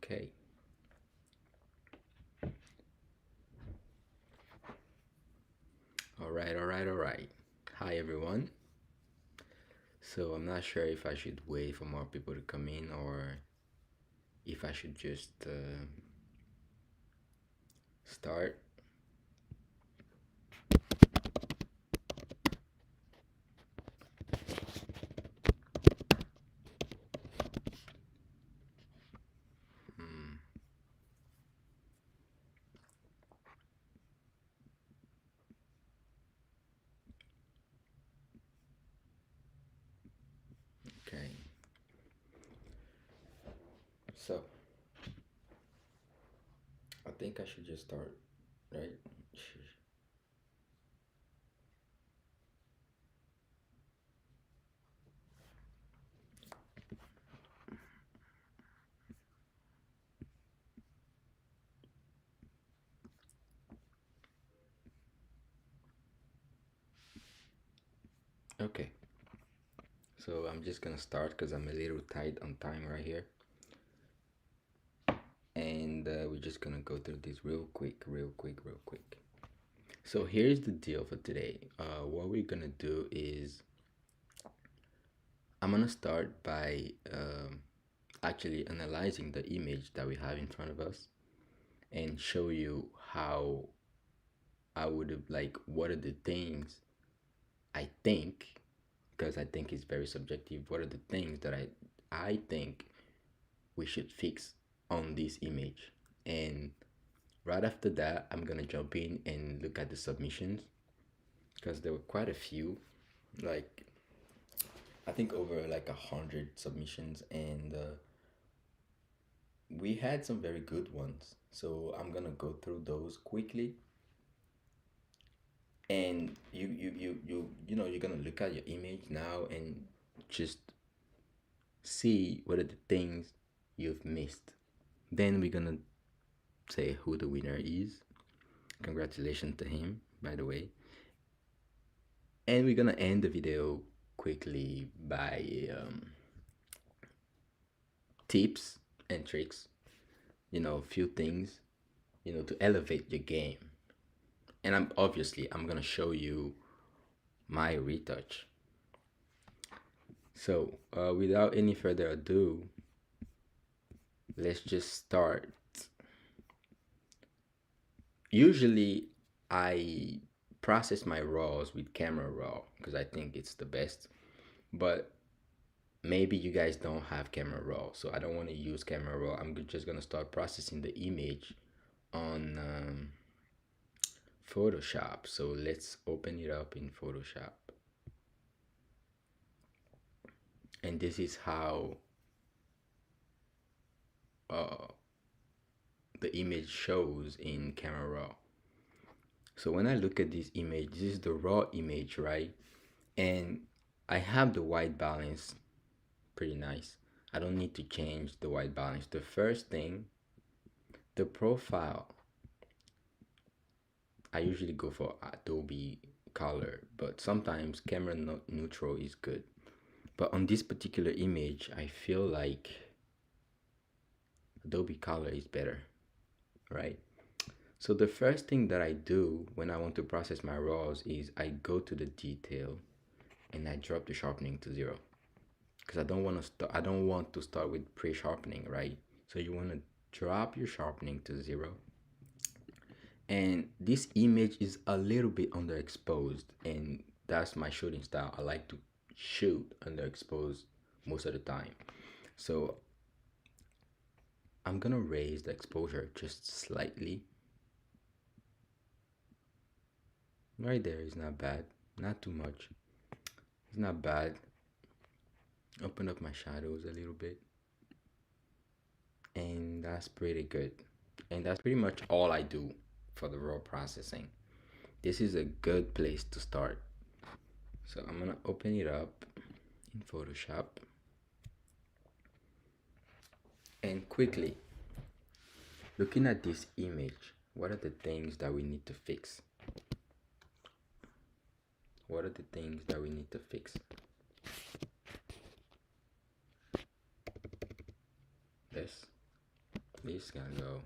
Okay. All right. Hi, everyone. So I'm not sure if I should wait for more people to come in or if I should just start. Hmm. Okay. So I think I should just start, right? Okay. So I'm just gonna start because I'm a little tight on time right here, and we're just gonna go through this real quick. So here's the deal for today. What we're gonna do is I'm gonna start by actually analyzing the image that we have in front of us and show you how I would have like what are the things I think, because I think it's very subjective. What are the things that I think we should fix on this image? And right after that, I'm gonna jump in and look at the submissions because there were quite a few, like I think over like 100 submissions, and we had some very good ones. So I'm gonna go through those quickly, and you know you're gonna look at your image now and just see what are the things you've missed. Then we're gonna say who the winner is. Congratulations to him, by the way. And we're gonna end the video quickly by tips and tricks. A few things, to elevate your game. And I'm gonna show you my retouch. So without any further ado, let's just start. Usually I process my raws with camera raw because I think it's the best, but maybe you guys don't have camera raw, so I don't want to use camera raw. I'm just gonna start processing the image on Photoshop. So let's open it up in Photoshop, and this is how uh, the image shows in camera raw. So when I look at this image, this is the raw image, right? And I have the white balance pretty nice. I don't need to change the white balance. The first thing, the profile, I usually go for Adobe color, but sometimes camera neutral is good. But on this particular image, I feel like Adobe color is better, right? So the first thing that I do when I want to process my raws is I go to the detail and I drop the sharpening to 0, because I don't want to start with pre-sharpening, right? So you want to drop your sharpening to 0. And this image is a little bit underexposed, and that's my shooting style. I like to shoot underexposed most of the time. So I'm gonna raise the exposure just slightly. Right there is not bad, not too much. It's not bad. Open up my shadows a little bit, and that's pretty good. And that's pretty much all I do for the raw processing. This is a good place to start. So I'm gonna open it up in Photoshop and quickly looking at this image, what are the things that we need to fix? What are the things that we need to fix? This. This gonna go,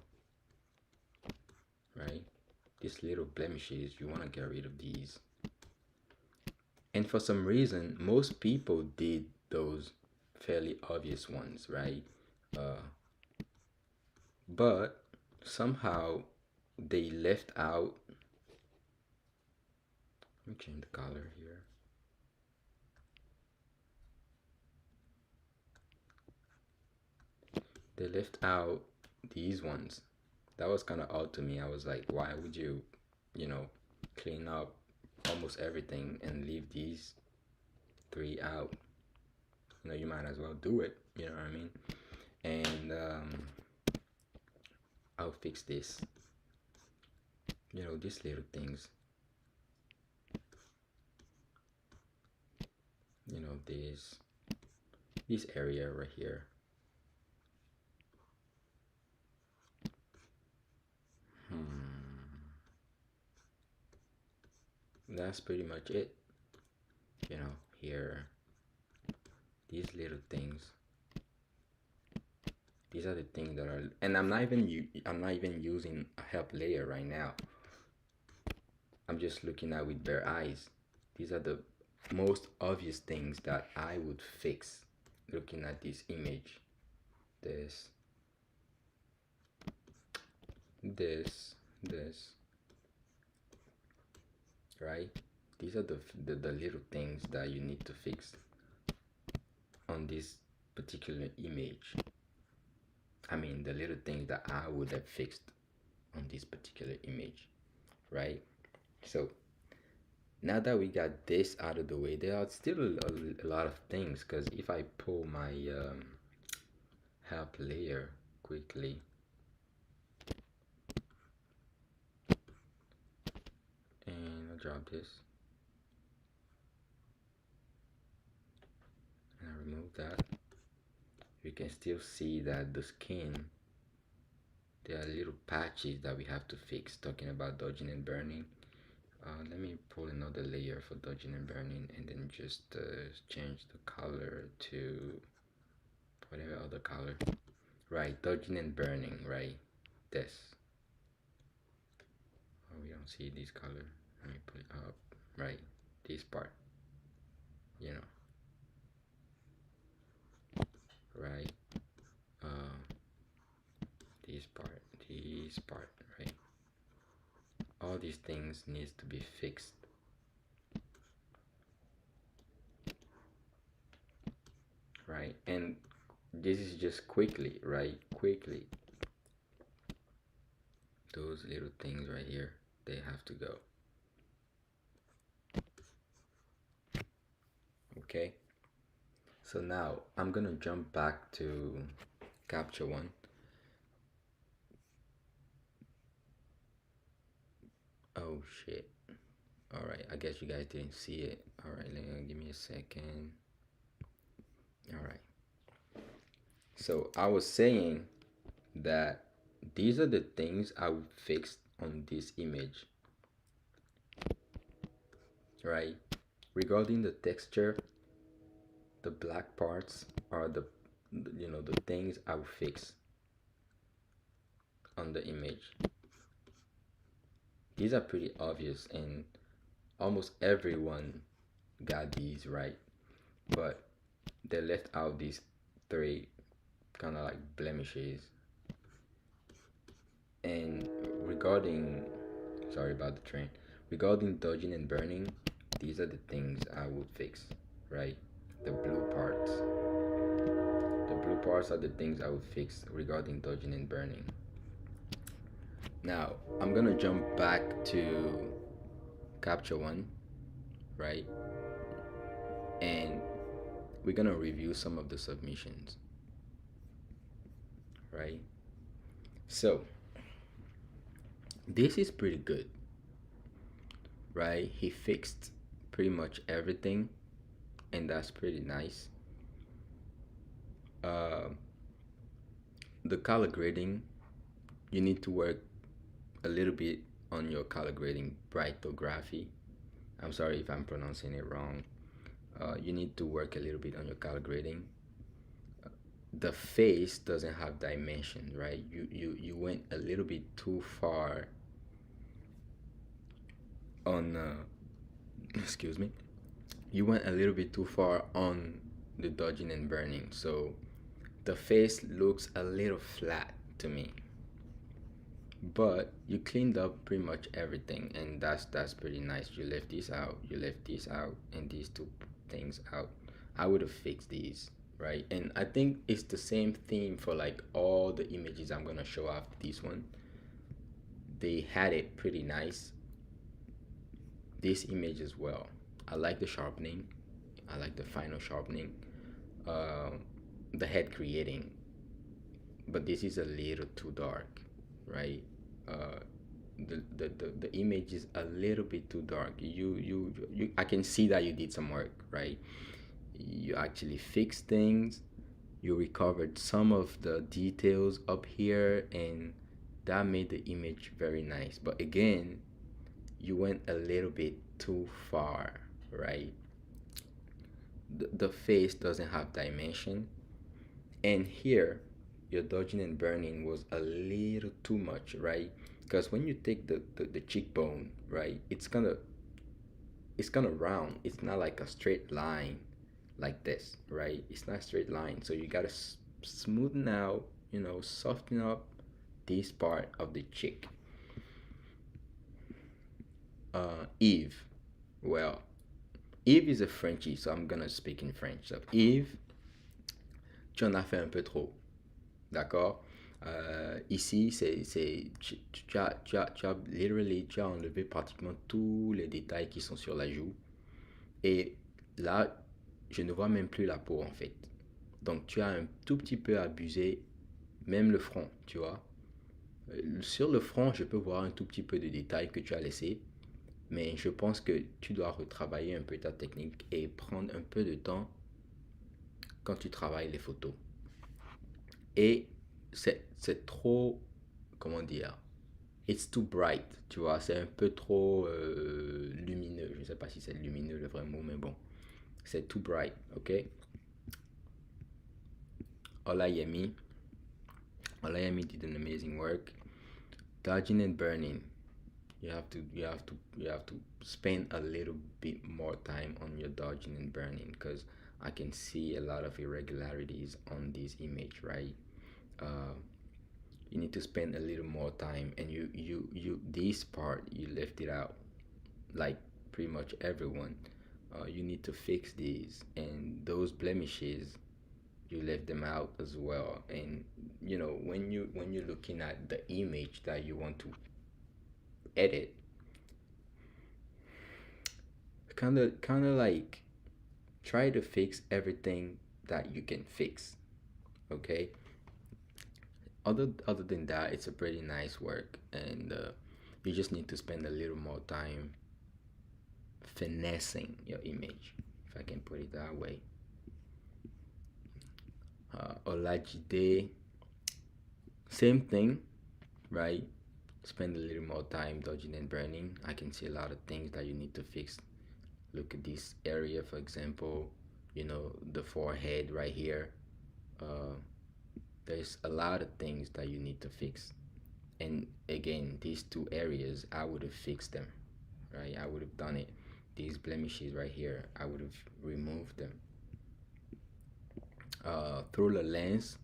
right? These little blemishes, you want to get rid of these. And for some reason, most people did those fairly obvious ones, right? Uh, but somehow they left out. Let me change the color here. They left out these ones. That was kind of odd to me. I was like, why would you, you know, clean up almost everything and leave these three out? You know, you might as well do it. You know what I mean? And I'll fix this. You know, these little things. You know, this area right here. That's pretty much it. You know, here, these little things. These are the things that are, and I'm not even using a help layer right now. I'm just looking at with bare eyes. These are the most obvious things that I would fix looking at this image. This, this, right? These are the little things that you need to fix on this particular image. I mean, the little things that I would have fixed on this particular image, right? So now that we got this out of the way, there are still a lot of things, because if I pull my help layer quickly, and I'll drop this and I remove that, you can still see that the skin, there are little patches that we have to fix, talking about dodging and burning. Let me pull another layer for dodging and burning, and then just change the color to whatever other color. Right, dodging and burning, right? This. Oh, we don't see this color. Let me put it up. Right, this part. You know. Right. This part, right? All these things needs to be fixed. Right, and this is just quickly, right? Quickly. Those little things right here, they have to go. Okay. So now I'm gonna jump back to capture one. Oh shit. Alright, I guess you guys didn't see it. Alright, give me a second. Alright. So I was saying that these are the things I would fix on this image. Right? Regarding the texture, the black parts are the things I would fix on the image. These are pretty obvious, and almost everyone got these right, but they left out these three kind of like blemishes. And regarding, sorry about the train, regarding dodging and burning, these are the things I would fix, right? The blue parts. The blue parts are the things I would fix regarding dodging and burning. Now, I'm gonna jump back to capture one, right? And we're gonna review some of the submissions, right? So, this is pretty good, right? He fixed pretty much everything, and that's pretty nice. Uh, the color grading, you need to work a little bit on your color grading brightography. I'm sorry if I'm pronouncing it wrong. You need to work a little bit on your color grading. the face doesn't have dimension, right? You went a little bit too far on excuse me. You went a little bit too far on the dodging and burning. So the face looks a little flat to me. But you cleaned up pretty much everything, and that's pretty nice. You left this out, you left this out, and these two things out. I would have fixed these, right? And I think it's the same theme for like all the images I'm gonna show after this one. They had it pretty nice. This image as well. I like the sharpening. I like the final sharpening. Uh, the head creating, but this is a little too dark, right? Uh, the image is a little bit too dark. I can see that you did some work, right? You actually fixed things. You recovered some of the details up here, and that made the image very nice. But again, you went a little bit too far, right? The face doesn't have dimension, and here your dodging and burning was a little too much, right? Because when you take the cheekbone, right, it's kind of round. It's not like a straight line like this, right? It's not a straight line. So you gotta smoothen out, soften up this part of the cheek. Eve, well, Eve is a Frenchie, so I'm gonna speak in French. So Eve, tu en as fait un peu trop, d'accord? Ici, tu as enlevé pratiquement tous les détails qui sont sur la joue. Et là, je ne vois même plus la peau en fait. Donc tu as un tout petit peu abusé, même le front, tu vois. Sur le front, je peux voir un tout petit peu de détails que tu as laissé, mais je pense que tu dois retravailler un peu ta technique et prendre un peu de temps quand tu travailles les photos. Et c'est trop, comment dire, it's too bright, tu vois, c'est un peu trop lumineux. Je ne sais pas si c'est lumineux le vrai mot, mais bon, c'est too bright, ok? Olayemi, Olayemi did an amazing work. Dodging and burning, you have to spend a little bit more time on your dodging and burning because I can see a lot of irregularities on this image, right? uh, you need to spend a little more time, and you this part you left it out, like pretty much everyone. You need to fix these, and those blemishes you left them out as well. And when you're looking at the image that you want to edit, kind of like try to fix everything that you can fix, okay? Other than that, it's a pretty nice work, and you just need to spend a little more time finessing your image, if I can put it that way. Olajide, same thing, right? Spend a little more time dodging and burning. I can see a lot of things that you need to fix. Look at this area, for example, the forehead right here. Uh, there's a lot of things that you need to fix. And again, these two areas, I would have fixed them, right? I would have done it. These blemishes right here, I would have removed them. Through the lens,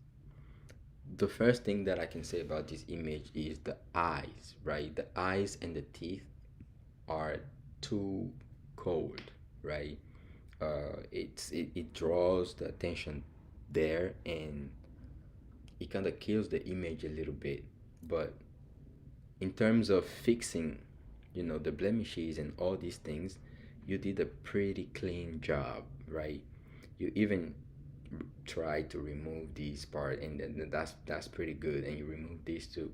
the first thing that I can say about this image is the eyes, right? The eyes and the teeth are too cold, right? It draws the attention there, and it kind of kills the image a little bit. But in terms of fixing, the blemishes and all these things, you did a pretty clean job, right? You even try to remove this part, and then that's pretty good, and you remove these too.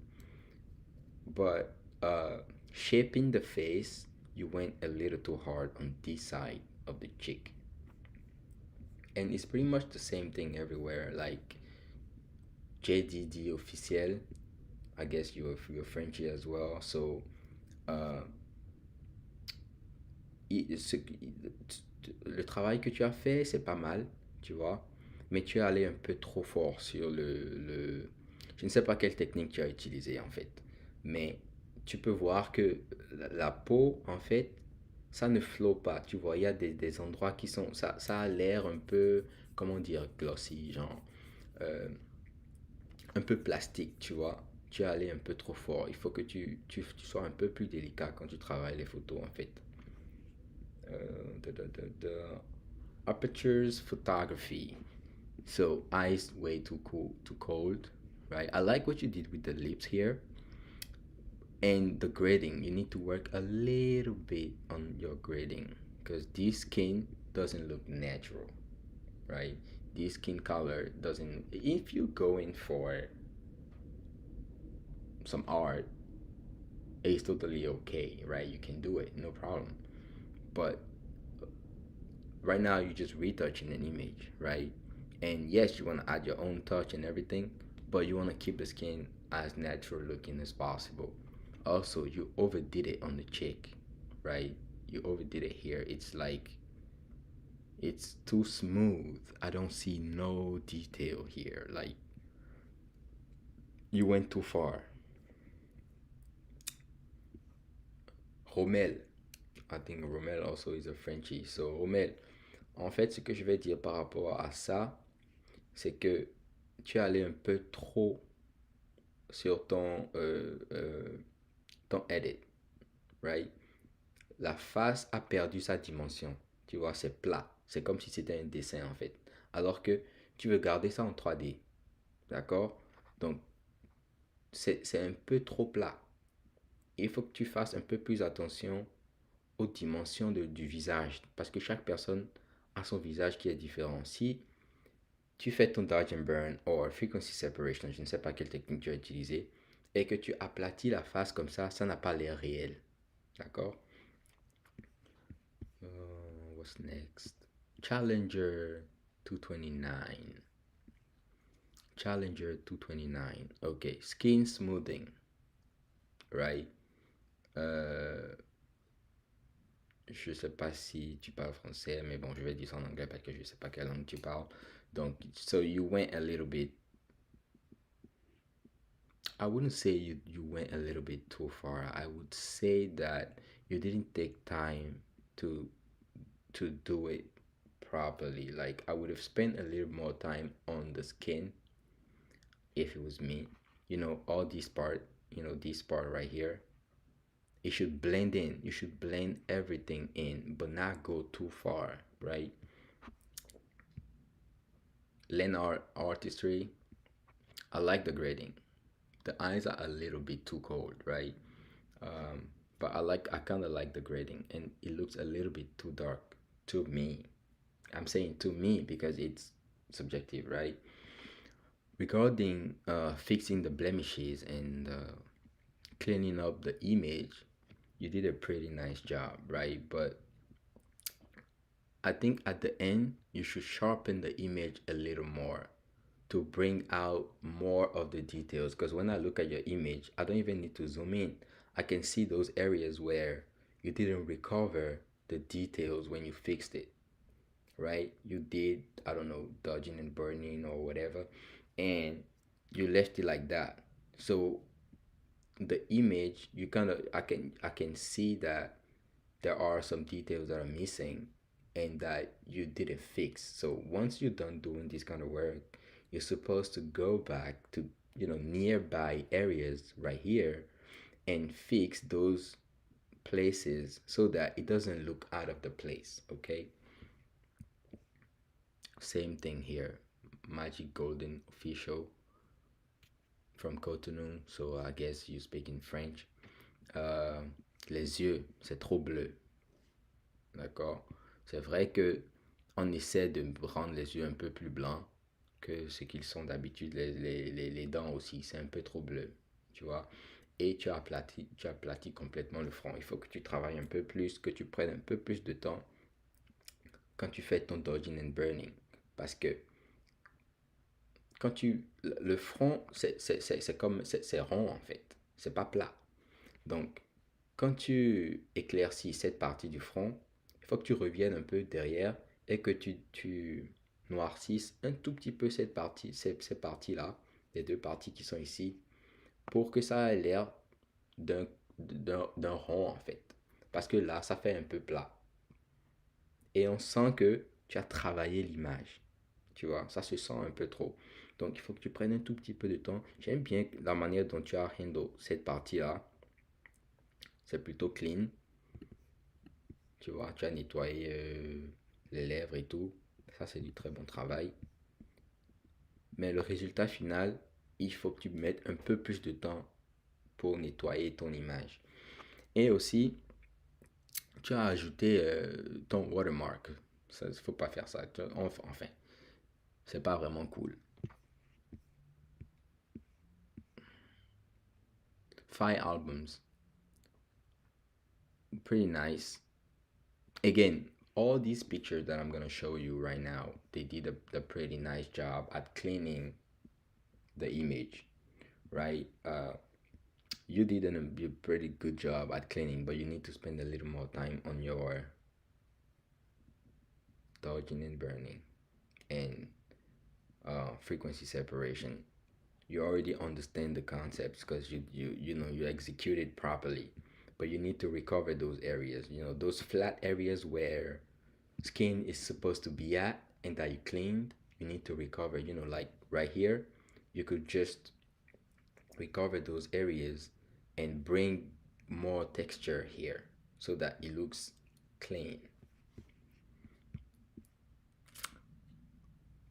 But shaping the face, you went a little too hard on this side of the cheek, and it's pretty much the same thing everywhere. Like JDD officiel, I guess you're Frenchy as well, so uh, le travail que tu as fait, c'est pas mal, tu vois. mais tu es allé un peu trop fort sur Je ne sais pas quelle technique tu as utilisée en fait, mais tu peux voir que la peau, en fait, ça ne flotte pas. Tu vois, il y a des endroits qui sont... Ça a l'air un peu, comment dire, glossy, genre un peu plastique, tu vois. Tu es allé un peu trop fort. Il faut que tu sois un peu plus délicat quand tu travailles les photos, en fait. The apertures photography. So eyes way too cool, too cold, right? I like what you did with the lips here and the grading. You need to work a little bit on your grading because this skin doesn't look natural, right? This skin color doesn't. If you go in for some art, it's totally okay, right? You can do it, no problem. But right now, you're just retouching an image, right? And yes, you want to add your own touch and everything, but you want to keep the skin as natural looking as possible. Also, you overdid it on the cheek, right? You overdid it here. It's like it's too smooth. I don't see no detail here. Like you went too far. Rommel. I think Rommel also is a Frenchie. So Rommel, en fait, ce que je vais dire par rapport à ça, c'est que tu es allé un peu trop sur ton edit, right? La face a perdu sa dimension. Tu vois, c'est plat. C'est comme si c'était un dessin en fait. Alors que tu veux garder ça en 3D. D'accord? Donc, c'est un peu trop plat. Il faut que tu fasses un peu plus attention aux dimensions du visage. Parce que chaque personne a son visage qui est différent. Si tu fais ton dodge and burn ou frequency separation, je ne sais pas quelle technique tu as utilisée, et que tu aplatis la face comme ça n'a pas l'air réel. D'accord? What's next? Challenger 229. Challenger 229. Okay, skin smoothing. Right? Euh, je sais pas si tu parles français, mais bon, je vais dire ça en anglais parce que je sais pas quelle langue tu parles. Donc, so you went a little bit. I wouldn't say you went a little bit too far. I would say that you didn't take time to to do it properly. Like I would have spent a little more time on the skin if it was me. You know, all this part, this part right here, it should blend in. You should blend everything in, but not go too far, right? Land art artistry. I like the grading. The eyes are a little bit too cold, right? Um, but I kind of like the grading, and it looks a little bit too dark to me. I'm saying to me because it's subjective, right? Regarding fixing the blemishes and cleaning up the image, you did a pretty nice job, right? But I think at the end, you should sharpen the image a little more to bring out more of the details. Because when I look at your image, I don't even need to zoom in. I can see those areas where you didn't recover the details when you fixed it, right? You did, I don't know, dodging and burning or whatever, and you left it like that. So the image, you kind of, I can see that there are some details that are missing and that you didn't fix. So once you're done doing this kind of work, you're supposed to go back to, nearby areas right here and fix those places so that it doesn't look out of the place, okay? Same thing here. Magic Golden Official from Cotonou, so I guess you speak in French. Euh, les yeux, c'est trop bleu. D'accord? C'est vrai que on essaie de rendre les yeux un peu plus blancs que ce qu'ils sont d'habitude. Les dents aussi, c'est un peu trop bleu. Tu vois? Et tu aplatis complètement le front. Il faut que tu travailles un peu plus, que tu prennes un peu plus de temps quand tu fais ton dodging and burning. Parce que le front, c'est comme, c'est rond en fait. C'est pas plat. Donc, quand tu éclaircis cette partie du front, il faut que tu reviennes un peu derrière et que tu noircissent un tout petit peu cette partie, ces parties-là, les deux parties qui sont ici, pour que ça ait l'air d'un d'un rond en fait. Parce que là, ça fait un peu plat. Et on sent que tu as travaillé l'image. Tu vois, ça se sent un peu trop. Donc, il faut que tu prennes un tout petit peu de temps. J'aime bien la manière dont tu as handle cette partie-là. C'est plutôt clean. Tu vois, tu as nettoyé les lèvres et tout. Ça, c'est du très bon travail. Mais le résultat final, il faut que tu mettes un peu plus de temps pour nettoyer ton image. Et aussi, tu as ajouté ton watermark. Il ne faut pas faire ça. Enfin, c'est pas vraiment cool. Five albums. Pretty nice. Again, all these pictures that I'm going to show you right now, they did a pretty nice job at cleaning the image, right? You did a pretty good job at cleaning, but you need to spend a little more time on your dodging and burning and frequency separation. You already understand the concepts because you know you execute it properly, but you need to recover those areas. You know those flat areas where skin is supposed to be at and that you cleaned. You need to recover. You know, like right here, you could just recover those areas and bring more texture here so that it looks clean.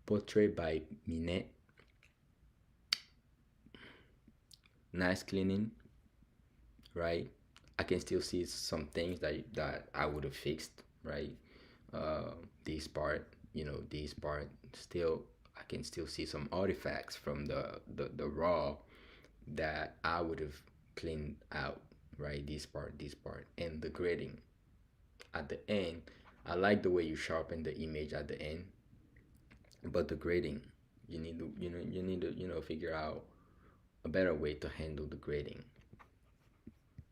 Portrait by Minette. Nice cleaning, right? I can still see some things that I would have fixed, right? This part, you know, this part still I can still see some artifacts from the raw that I would have cleaned out, right? This part, and the grading at the end. I like the way you sharpen the image at the end, but the grading, you need to figure out a better way to handle the grading.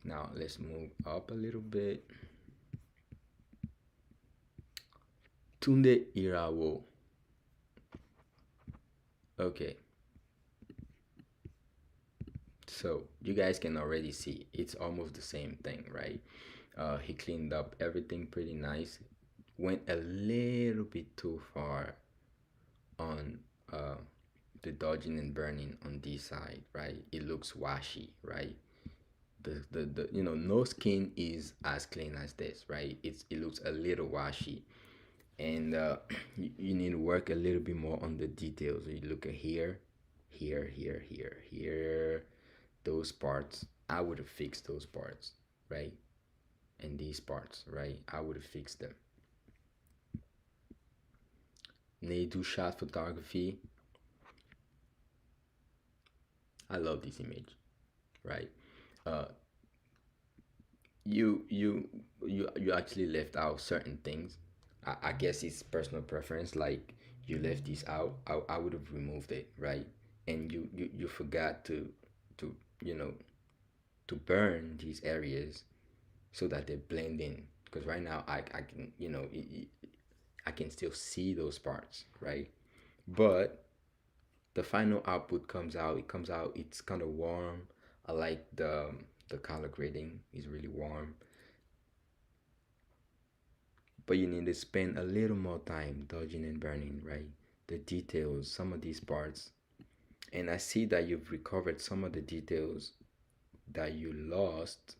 Now let's move up a little bit. Tunde Irawo. Okay. So you guys can already see it's almost the same thing, right? He cleaned up everything pretty nice. Went a little bit too far on the dodging and burning on this side, right? It looks washy, right? The no skin is as clean as this, right? It looks a little washy, and you need to work a little bit more on the details. You look at here, here, those parts. I would have fixed those parts, right? And these parts, right? I would have fixed them. They do shot photography. I love this image, right? Uh, you actually left out certain things. I guess it's personal preference. Like you left this out. I would have removed it, right? And you forgot to you know to burn these areas so that they blend in. Because right now I can I can still see those parts, right? But the final output comes out. It comes out. It's kind of warm. I like the color grading. Is really warm. But you need to spend a little more time dodging and burning, right? The details, some of these parts. And I see that you've recovered some of the details that you lost.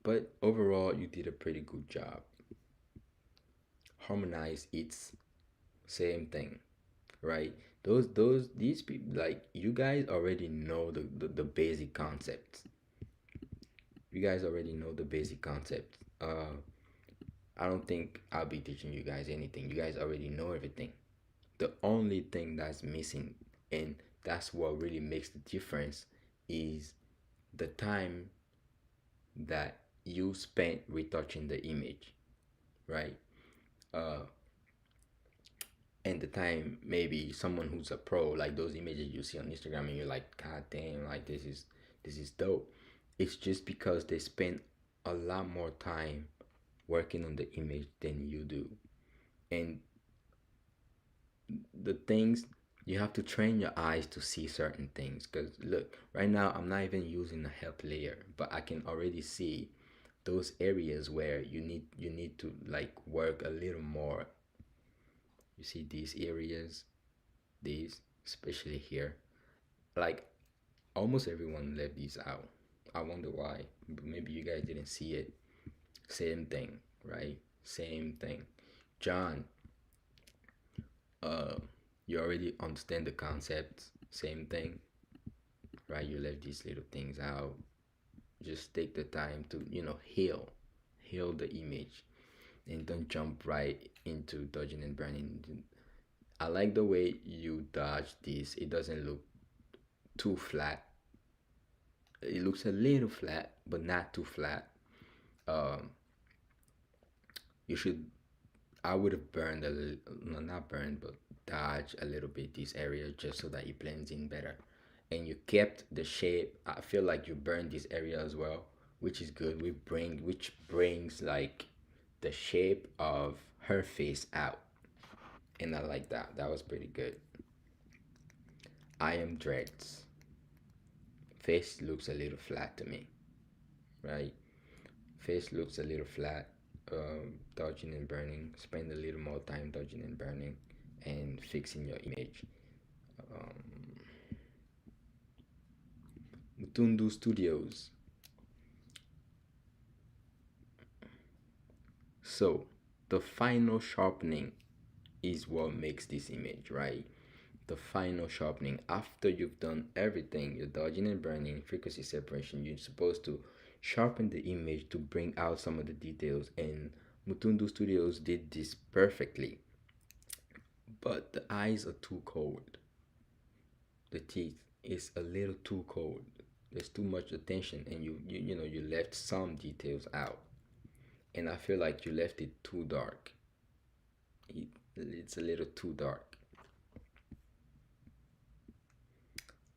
But overall, you did a pretty good job. Harmonize, it's same thing, right? These people, like you guys already know the basic concepts. You guys already know the basic concepts. I don't think I'll be teaching you guys anything. You guys already know everything. The only thing that's missing, and that's what really makes the difference, is the time that you spent retouching the image, right? Uh, and the time maybe someone who's a pro, like those images you see on Instagram, and you're like, God damn, like this is dope. It's just because they spend a lot more time working on the image than you do, and the things you have to train your eyes to see certain things. Because look, right now I'm not even using the help layer, but I can already see those areas where you need to like work a little more. You see these areas, these especially here, like almost everyone left these out. I wonder why. Maybe you guys didn't see it. Same thing, right? Same thing. John, uh, you already understand the concept. Same thing, right? You left these little things out. Just take the time to, heal the image, and don't jump right into dodging and burning. I like the way you dodge this. It doesn't look too flat. It looks a little flat, but not too flat. Um, you should. I would have burned a little, no, not burned, but dodge a little bit this area just so that it blends in better. And you kept the shape. I feel like you burned this area as well, which is good. Which brings like the shape of her face out, and I like that. That was pretty good. I am dreads. Face looks a little flat to me, right? Face looks a little flat. Dodging and burning. Spend a little more time dodging and burning, and fixing your image. Um, Mutundu Studios. So the final sharpening is what makes this image, right? The final sharpening after you've done everything, you're dodging and burning, frequency separation, you're supposed to sharpen the image to bring out some of the details, and Mutundu Studios did this perfectly. But the eyes are too cold. The teeth is a little too cold. There's too much attention, and you left some details out. And I feel like you left it too dark. It's a little too dark.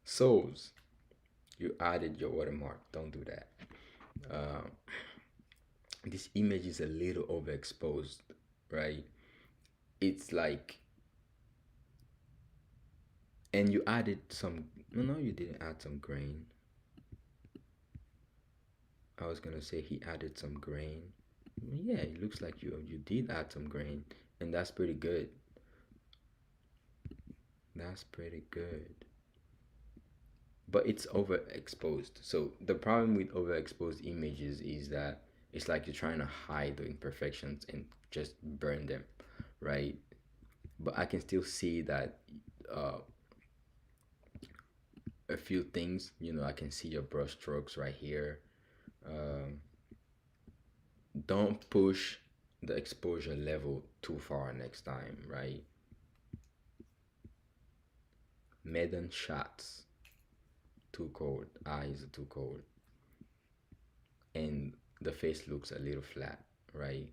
Souls, you added your watermark. Don't do that. Uh, this image is a little overexposed, right? It's like, and you added some. No, no, you didn't add some grain. I was gonna say he added some grain. Yeah, it looks like you did add some grain, and that's pretty good. That's pretty good. But it's overexposed. So the problem with overexposed images is that it's like you're trying to hide the imperfections and just burn them, right? But I can still see that uh, a few things. I can see your brush strokes right here. Um, don't push the exposure level too far next time, right? Maiden shots, too cold. Eyes are too cold. And the face looks a little flat, right?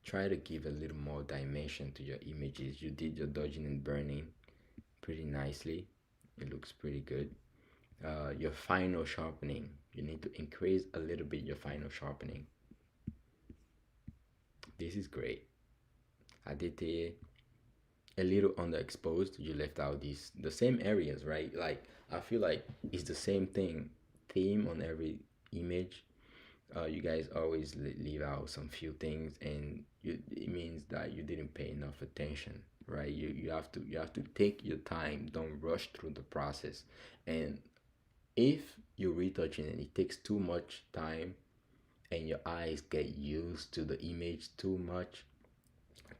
Try to give a little more dimension to your images. You did your dodging and burning pretty nicely. It looks pretty good. Your final sharpening, you need to increase a little bit your final sharpening. This is great. I did a little underexposed. You left out the same areas, right? Like I feel like it's the same theme on every image. You guys always leave out some few things, and it means that you didn't pay enough attention, right? You have to take your time. Don't rush through the process. And if you're retouching and it takes too much time, and your eyes get used to the image too much,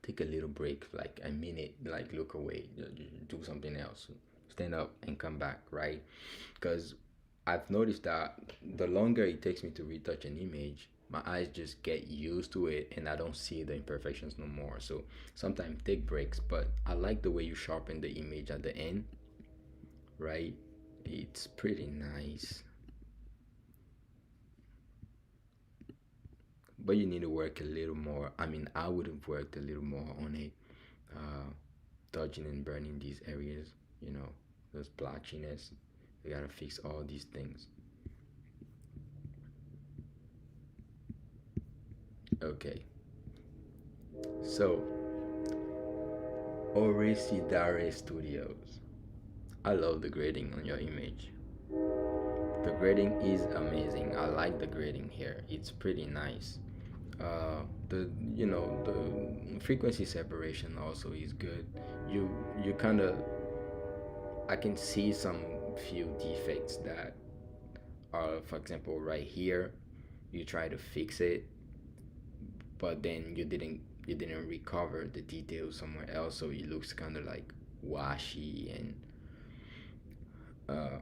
take a little break, like a minute, like look away, do something else, stand up and come back, right? Because I've noticed that the longer it takes me to retouch an image, my eyes just get used to it and I don't see the imperfections no more. So sometimes take breaks, but I like the way you sharpen the image at the end, right? It's pretty nice. But you need to work a little more. I mean, I would have worked a little more on it, uh, dodging and burning these areas, those blotchiness. You gotta fix all these things. Okay, so Orisidare Studios. I love the grading on your image. The grading is amazing. I like the grading here. It's pretty nice. The the frequency separation also is good. You kind of, I can see some few defects that are, for example, right here. You try to fix it, but then you didn't recover the details somewhere else, so it looks kind of like washy and uh,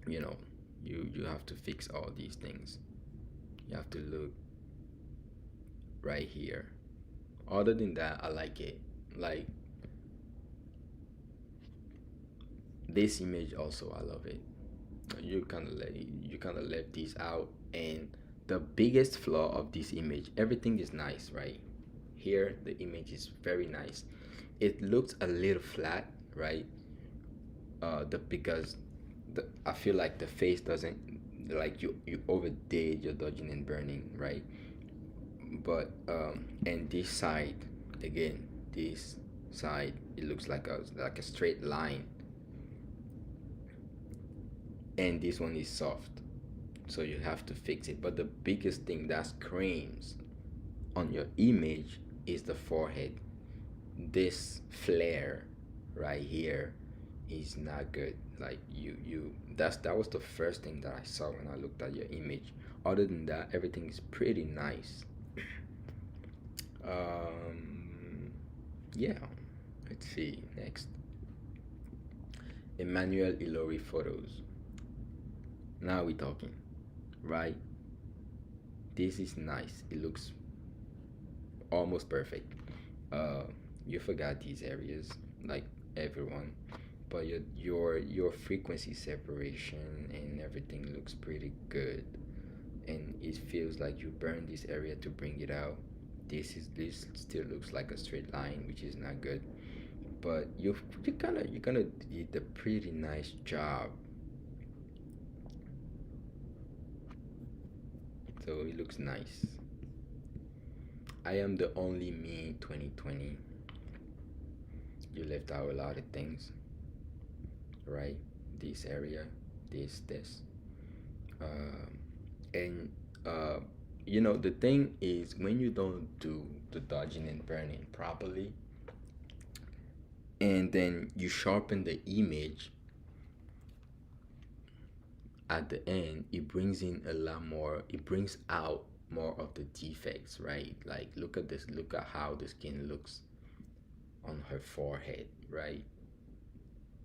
you know you have to fix all these things. You have to look right here. Other than that, I like it. Like this image also, I love it. You kind of left these out, and the biggest flaw of this image, everything is nice, right? Here the image is very nice. It looks a little flat, right? The because I feel like the face doesn't, like, you overdid your dodging and burning, right? But and this side, again, this side, it looks like a straight line, and this one is soft, so you have to fix it. But the biggest thing that screams on your image is the forehead. This flare right here is not good. Like that was the first thing that I saw when I looked at your image. Other than that, everything is pretty nice. Yeah, let's see next. Emmanuel Ilori photos. Now we're talking, right? This is nice. It looks almost perfect. Uh, you forgot these areas, like everyone, but your frequency separation and everything looks pretty good, and it feels like you burned this area to bring it out. This still looks like a straight line, which is not good. But you kind of did a pretty nice job. So it looks nice. I am the only me 2020. You left out a lot of things, right? This area, this. Um, and the thing is, when you don't do the dodging and burning properly, and then you sharpen the image at the end, it brings in a lot more, it brings out more of the defects, right? Like, look at this, look at how the skin looks on her forehead, right?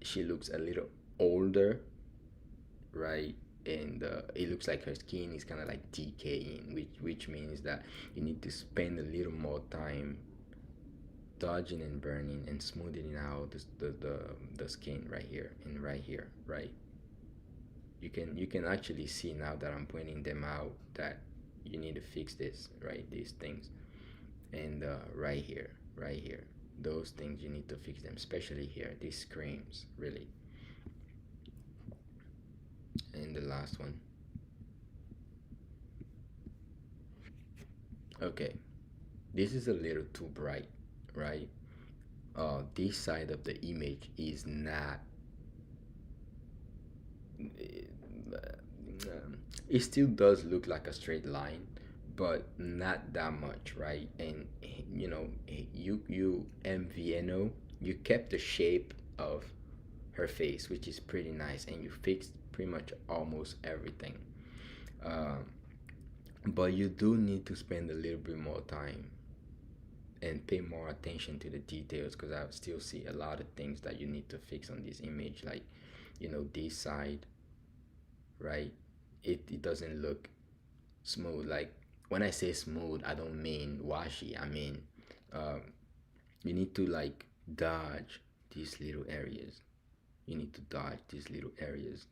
She looks a little older, right? And it looks like her skin is kind of like decaying, which means that you need to spend a little more time dodging and burning and smoothing out the skin right here and right here, right? You can actually see now that I'm pointing them out that you need to fix this, right? These things, and right here, those things you need to fix them, especially here. These screams really. And the last one. Okay, this is a little too bright, right? This side of the image is not. It still does look like a straight line, but not that much, right? And you MVNO, you kept the shape of her face, which is pretty nice, and you fixed pretty much almost everything. Um, but you do need to spend a little bit more time and pay more attention to the details, because I still see a lot of things that you need to fix on this image, like this side, right? It doesn't look smooth. Like, when I say smooth, I don't mean washy. I mean, um, you need to, like, dodge these little areas. You need to dodge these little areas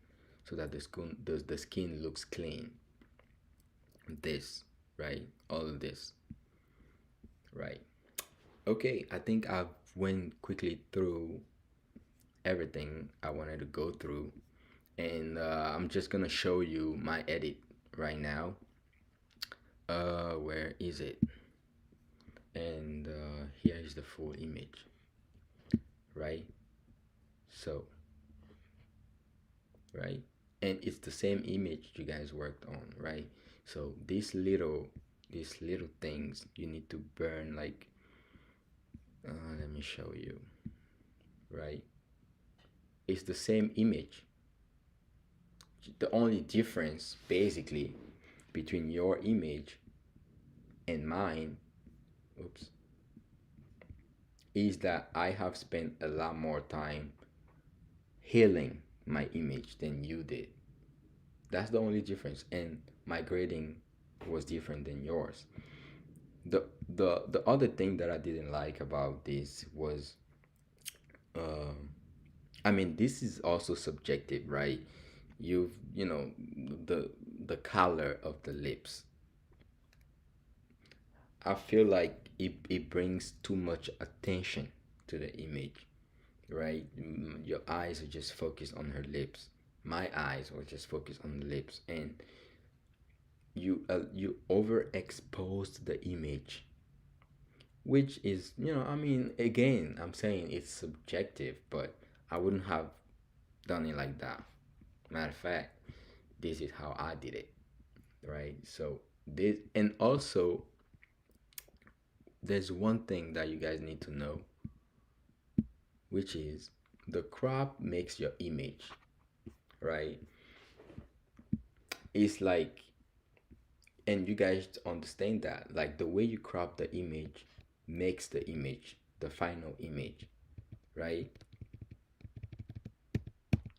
so that the skin looks clean. This, right? All of this, right? Okay, I think I've went quickly through everything I wanted to go through, and I'm just gonna show you my edit right now. Where is it? and here is the full image, right? So, right, and it's the same image you guys worked on, right? So these little things you need to burn, like let me show you, right? It's the same image. The only difference basically between your image and mine, oops, is that I have spent a lot more time healing my image than you did. That's the only difference. And my grading was different than yours. The other thing that I didn't like about this was, uh, I mean, this is also subjective, right? You know, the the color of the lips. I feel like it brings too much attention to the image, right? Your eyes are just focused on her lips. My eyes were just focused on the lips, and you overexposed the image, which is, I mean, again, I'm saying it's subjective, but I wouldn't have done it like that. Matter of fact, this is how I did it, right? So this, and also there's one thing that you guys need to know, which is the crop makes your image, right? It's like, and you guys understand that, like the way you crop the image makes the image, the final image, right?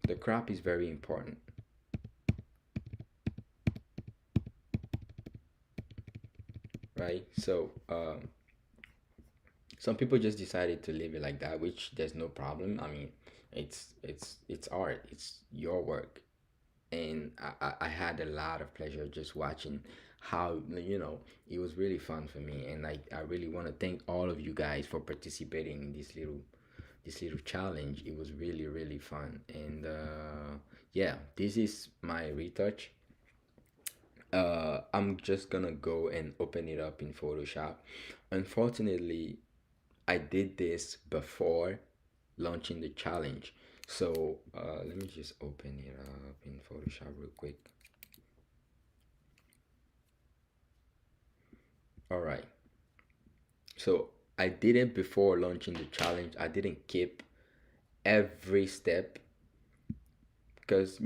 The crop is very important, right? So some people just decided to leave it like that, which there's no problem. I mean, it's art, it's your work, and I had a lot of pleasure just watching how, it was really fun for me, and I really want to thank all of you guys for participating in this little challenge. It was really really fun, and yeah, this is my retouch. I'm just gonna go and open it up in Photoshop. Unfortunately, I did this before launching the challenge. So let me just open it up in Photoshop real quick. All right. So I did it before launching the challenge. I didn't keep every step because,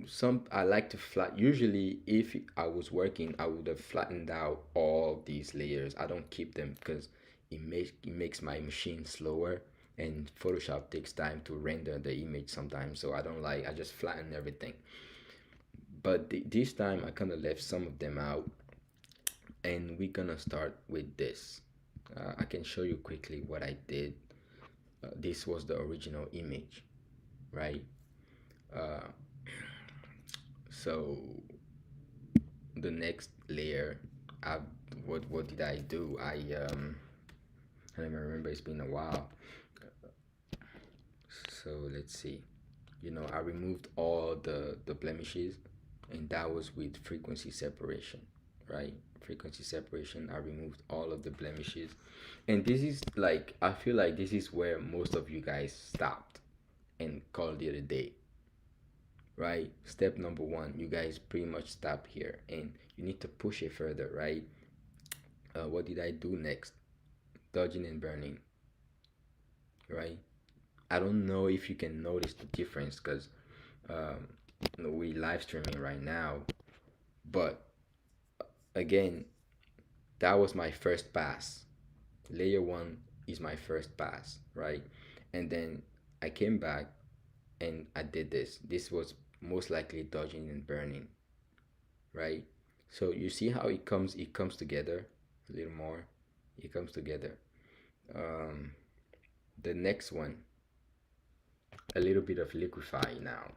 some I like to flat. Usually, if I was working, I would have flattened out all these layers. I don't keep them because it makes my machine slower, and Photoshop takes time to render the image sometimes. So I don't like. I just flatten everything. But this time I kind of left some of them out, and we're gonna start with this. I can show you quickly what I did. This was the original image, right? Uh, so the next layer, I what did I do? I don't even remember. It's been a while. So let's see. I removed all the blemishes, and that was with frequency separation, right? Frequency separation. I removed all of the blemishes, and this is like, I feel like this is where most of you guys stopped and called it a day, right? Step number one, you guys pretty much stop here, and you need to push it further, right? What did I do next? Dodging and burning, right? I don't know if you can notice the difference because um, we live streaming right now, but again, that was my first pass. Layer one is my first pass, right? And then I came back and I did this. This was most likely dodging and burning, right? So you see how it comes together a little more. It comes together. Um, the next one, a little bit of liquefy now.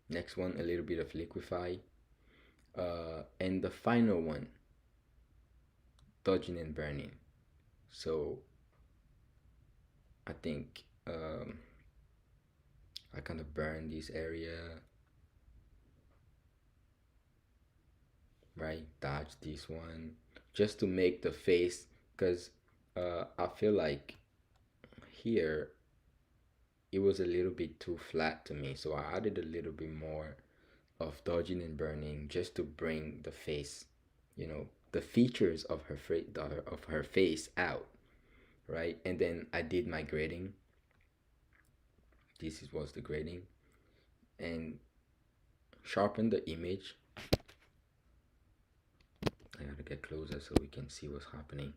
Next one, a little bit of liquefy. And the final one, dodging and burning. So I think I kind of burn this area, right? Dodge this one, just to make the face, because I feel like here it was a little bit too flat to me, so I added a little bit more of dodging and burning just to bring the face, the features of her face out, right? And then I did my grading. Was the grading, and sharpen the image. I gotta get closer so we can see what's happening.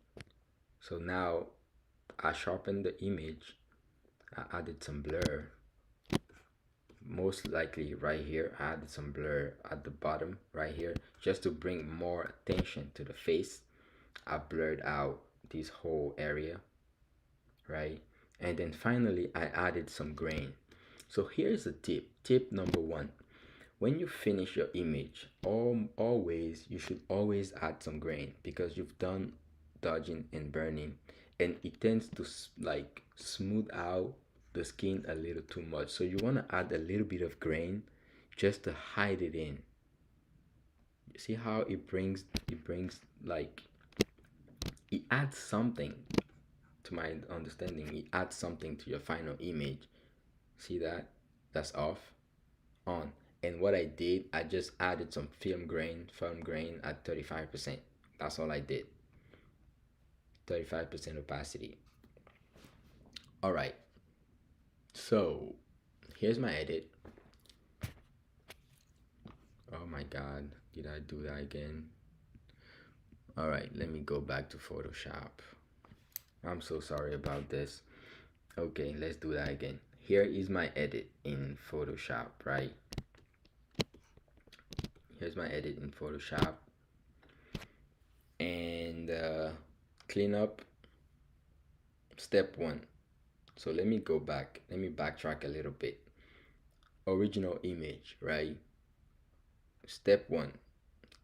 So now I sharpened the image. I added some blur. Most likely right here, I added some blur at the bottom right here just to bring more attention to the face. I blurred out this whole area, right? And then finally, I added some grain. So here's a tip. Tip number one. When you finish your image, always you should always add some grain, because you've done dodging and burning, and it tends to like smooth out the skin a little too much. So you want to add a little bit of grain just to hide it in. You see how it brings like it adds something, to my understanding. It adds something to your final image. See that? That's off, on. And what I did, I just added some film grain at 35%. That's all I did. 35% opacity. All right. So here's my edit. Oh my God, did I do that again? All right, let me go back to Photoshop. I'm so sorry about this. Okay, let's do that again. Here is my edit in Photoshop, right? Here's my edit in Photoshop. And clean up, step one. So let me go back. Let me backtrack a little bit. Original image, right? Step one.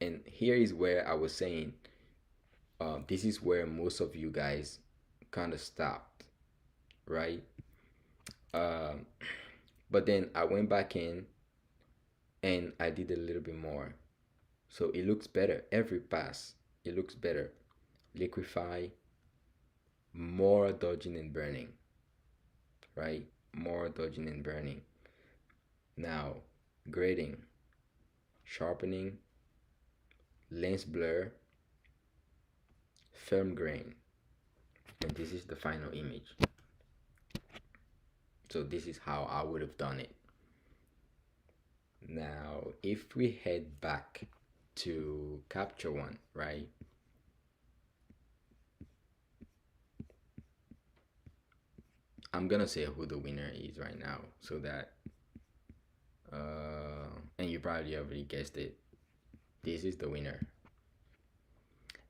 And here is where I was saying, this is where most of you guys kind of stopped, right? But then I went back in and I did a little bit more. So it looks better every pass. It looks better. Liquify, more dodging and burning, right? More dodging and burning. Now, grading, sharpening, lens blur, film grain, and this is the final image. So this is how I would have done it. Now, if we head back to capture one, right? I'm gonna say who the winner is right now, so that and you probably already guessed it. This is the winner.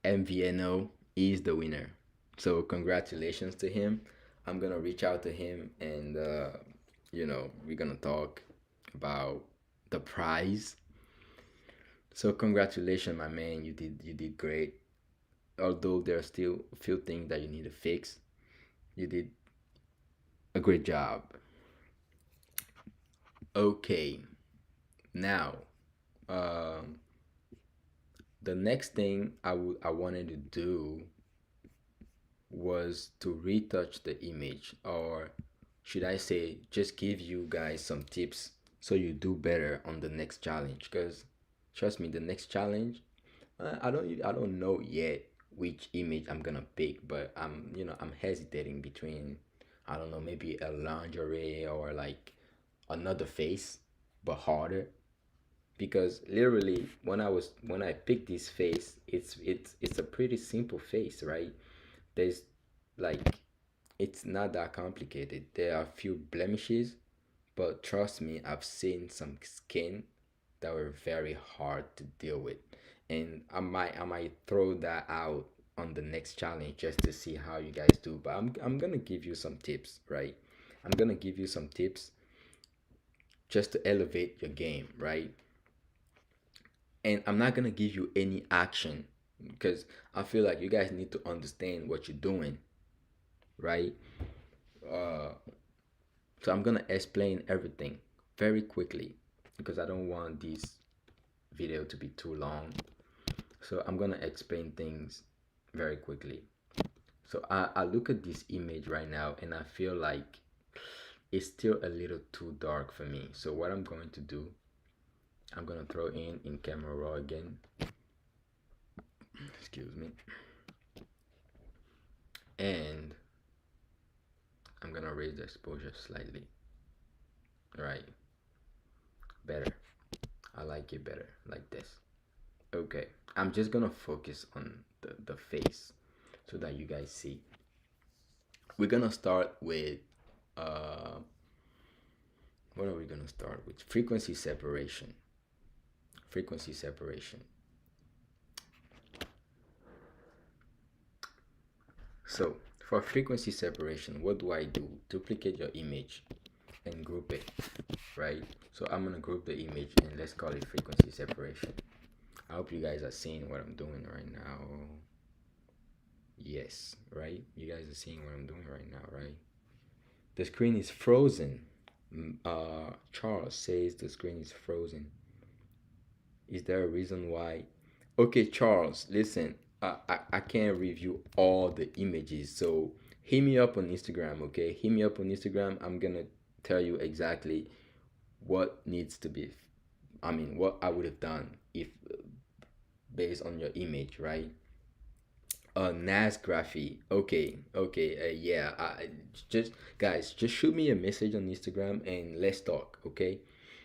MVNO is the winner. So congratulations to him. I'm gonna reach out to him, and we're gonna talk about the prize. So congratulations, my man. You did great. Although there are still a few things that you need to fix, you did a great job. Okay, now the next thing I wanted to do was to retouch the image, or should I say just give you guys some tips so you do better on the next challenge. Because trust me, the next challenge, I don't know yet which image I'm gonna pick, but I'm hesitating between, I don't know, maybe a lingerie or like another face, but harder. Because literally when I picked this face, it's a pretty simple face, right? There's like, it's not that complicated. There are a few blemishes, but trust me, I've seen some skin that were very hard to deal with. And I might throw that out on the next challenge just to see how you guys do. But I'm gonna give you some tips, right? I'm gonna give you some tips just to elevate your game, right? And I'm not gonna give you any action, because I feel like you guys need to understand what you're doing, right? Uh, so I'm gonna explain everything very quickly, because I don't want this video to be too long. So I'm gonna explain things very quickly. So I look at this image right now and I feel like it's still a little too dark for me. So what I'm going to do, I'm gonna throw in camera raw again. Excuse me. And I'm gonna raise the exposure slightly. Right, better. I like it better like this. Okay, I'm just gonna focus on the face so that you guys see. We're gonna start with uh what are we gonna start with? Frequency separation. Frequency separation. So for frequency separation, what do I do? Duplicate your image and group it, right? So I'm gonna group the image and let's call it frequency separation. I hope you guys are seeing what I'm doing right now. Yes, right? You guys are seeing what I'm doing right now, right? The screen is frozen. Charles says the screen is frozen. Is there a reason why? Okay, Charles, listen. I can't review all the images, so hit me up on Instagram, okay? Hit me up on Instagram. I'm gonna tell you exactly what needs to be. I mean, what I would have done if based on your image, right? Nas Graphy. Okay, okay, yeah. Just guys, just shoot me a message on Instagram and let's talk, okay?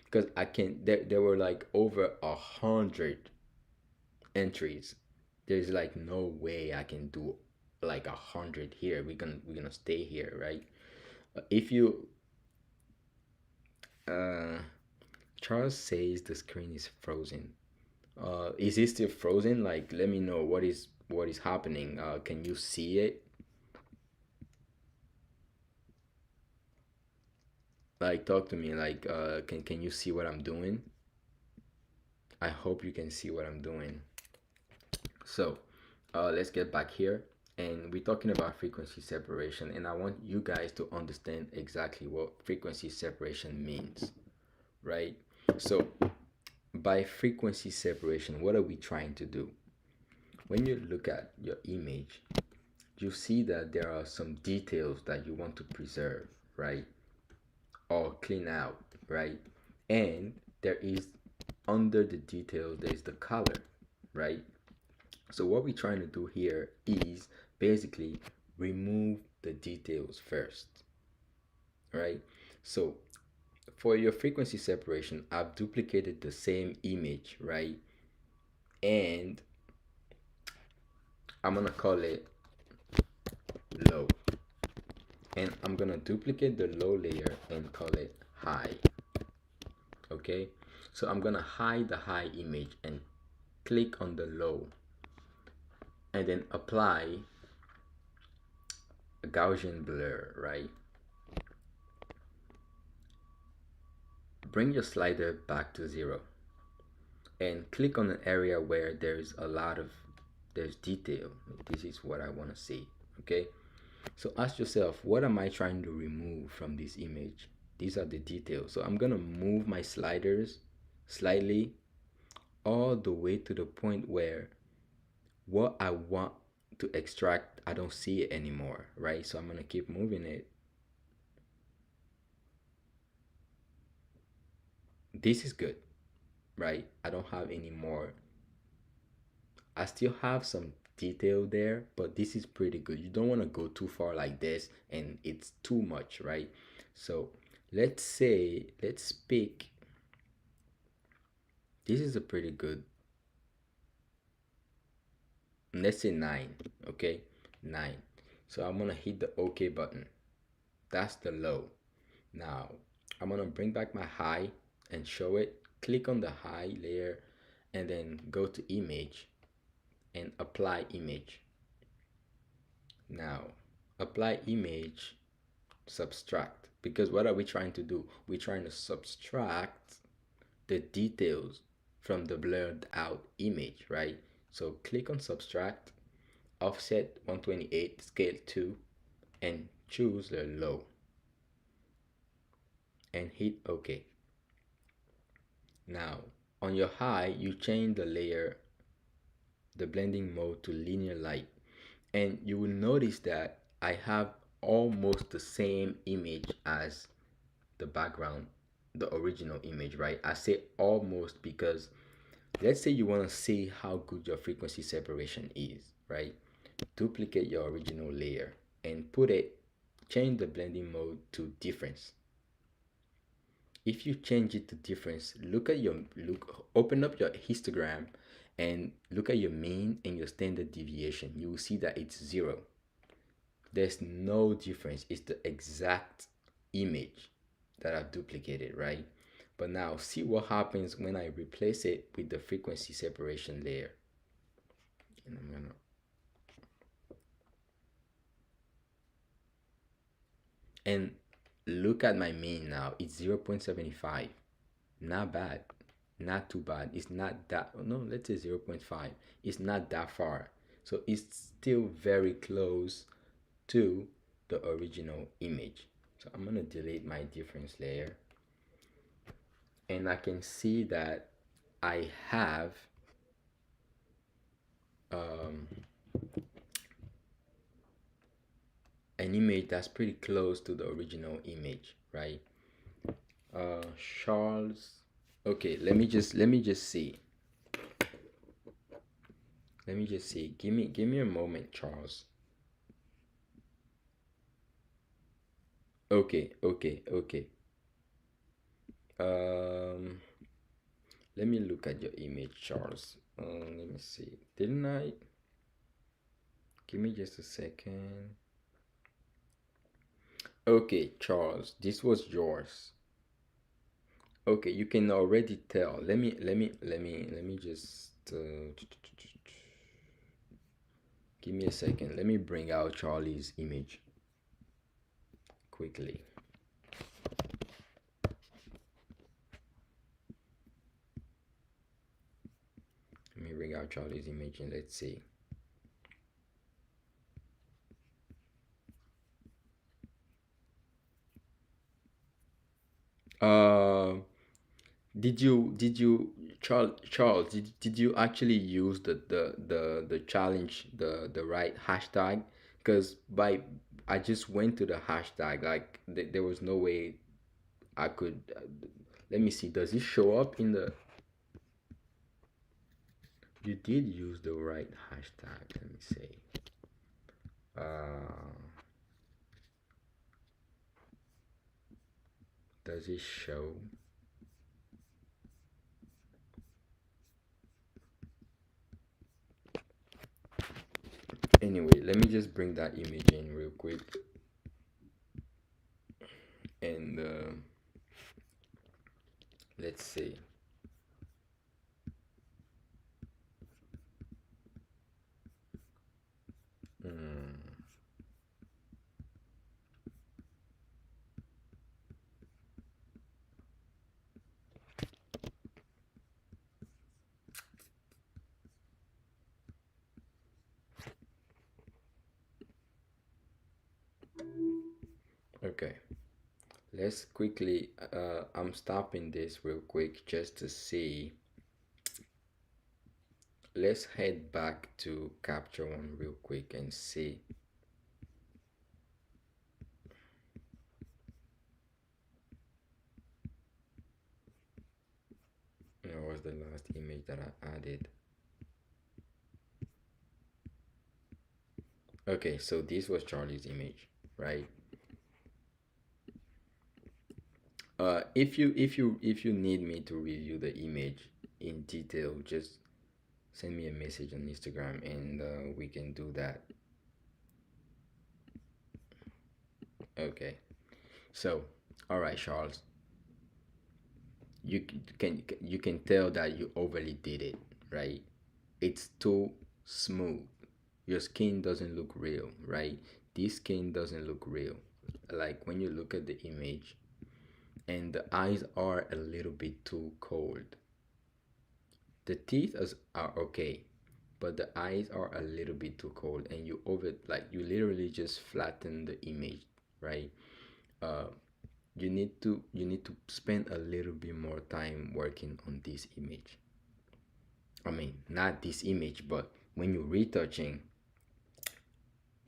Because I can. There were like over 100 entries. There's like no way I can do like 100 here. We're gonna stay here, right? If you uh, Charles says the screen is frozen. Is it still frozen? Like, let me know what is happening. Can you see it? Like, talk to me. Like, can you see what I'm doing? I hope you can see what I'm doing. So, let's get back here, and we're talking about frequency separation, and I want you guys to understand exactly what frequency separation means, right? So, by frequency separation, what are we trying to do? When you look at your image, you see that there are some details that you want to preserve, right? Or clean out, right? And there is under the details, there's the color, right? So what we're trying to do here is basically remove the details first, right? So for your frequency separation, I've duplicated the same image, right? And I'm gonna call it low. And I'm gonna duplicate the low layer and call it high. Okay, so I'm gonna hide the high image and click on the low and then apply a Gaussian blur, right? Bring your slider back to 0 and click on an area where there's there's detail. This is what I want to see. Okay, so ask yourself, what am I trying to remove from this image? These are the details. So I'm gonna move my sliders slightly all the way to the point where what I want to extract, I don't see it anymore, right? So I'm gonna keep moving it. This is good, right? I don't have any more. I still have some detail there, but this is pretty good. You don't want to go too far like this and it's too much, right? So let's pick, this is a pretty good, let's say 9, okay? 9. So I'm gonna hit the OK button. That's the low. Now I'm gonna bring back my high and show it. Click on the high layer and then go to image and apply image. Now apply image, subtract, because what are we trying to do? We're trying to subtract the details from the blurred out image, right? So click on subtract, offset 128, scale 2, and choose the low and hit OK. Now on your high, you change the layer, the blending mode to linear light. And you will notice that I have almost the same image as the background, the original image, right? I say almost because let's say you want to see how good your frequency separation is, right? Duplicate your original layer and change the blending mode to difference. If you change it to difference, open up your histogram and look at your mean and your standard deviation. You will see that it's zero. There's no difference. It's the exact image that I've duplicated, right? But now see what happens when I replace it with the frequency separation layer. And I'm gonna and look at my mean now. It's 0.75. Not bad. Not too bad. It's not that no, let's say 0.5. It's not that far. So it's still very close to the original image. So I'm gonna delete my difference layer and I can see that I have um, an image that's pretty close to the original image, right? Charles. Okay, let me just see. Let me just see. Give me a moment, Charles. Okay, okay, okay. Um, let me look at your image, Charles. Let me see. Didn't I? Give me just a second. Okay, Charles, this was yours. Okay, you can already tell. Let me just give me a second. Let me bring out Charlie's image quickly. Let me bring out Charlie's image and let's see. Uh, did you Charles did you actually use the challenge the right hashtag? Because by I just went to the hashtag like there was no way I could. Let me see. Does it show up in the? You did use the right hashtag. Let me see. Uh, does it show? Anyway, let me just bring that image in real quick. And let's see. Mm, okay. Let's quickly. I'm stopping this real quick just to see. Let's head back to capture one real quick and see. What was the last image that I added? Okay, so this was Charlie's image, right? If you need me to review the image in detail, just send me a message on Instagram and we can do that. Okay. So, all right, Charles, you can tell that you overly did it, right? It's too smooth. Your skin doesn't look real, right? This skin doesn't look real. Like when you look at the image, and the eyes are a little bit too cold. The are okay, but the eyes are a little bit too cold, and you literally just flatten the image, right? Uh, you need to spend a little bit more time working on this image. I mean, not this image, but when you're retouching,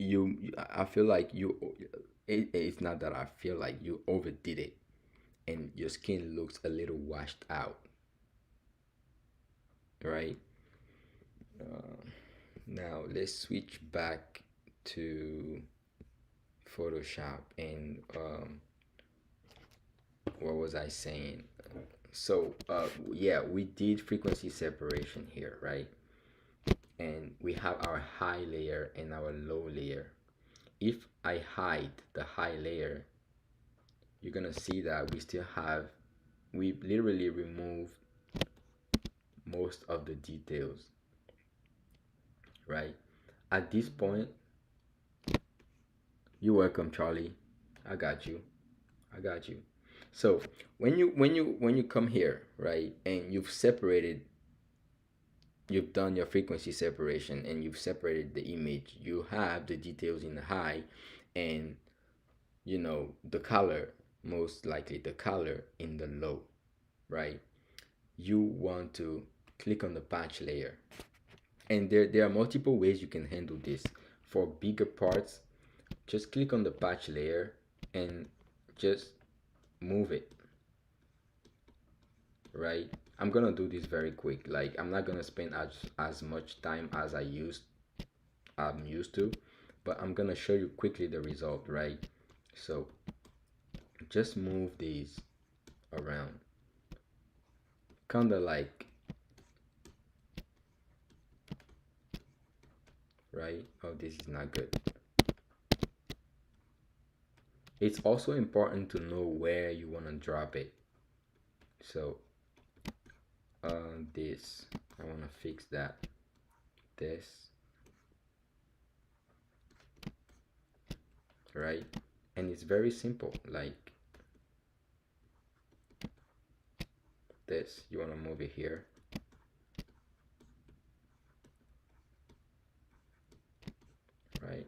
I feel like it's not that I feel like you overdid it and your skin looks a little washed out, right? Now let's switch back to Photoshop and what was I saying? So yeah, we did frequency separation here, right? And we have our high layer and our low layer. If I hide the high layer, you're gonna see that we literally removed most of the details, right? At this point, you're welcome, Charlie. I got you. I got you. So when you come here, right, and you've done your frequency separation and you've separated the image, you have the details in the high, and the color, most likely the color in the low, right? You want to click on the patch layer, and there are multiple ways you can handle this. For bigger parts, just click on the patch layer and just move it, right? I'm gonna do this very quick. Like, I'm not gonna spend as much time as I'm used to, but I'm gonna show you quickly the result, right? So just move these around, kind of like, right? Oh, this is not good. It's also important to know where you want to drop it. So this, I want to fix that. This, right? And it's very simple, like this. You want to move it here, right?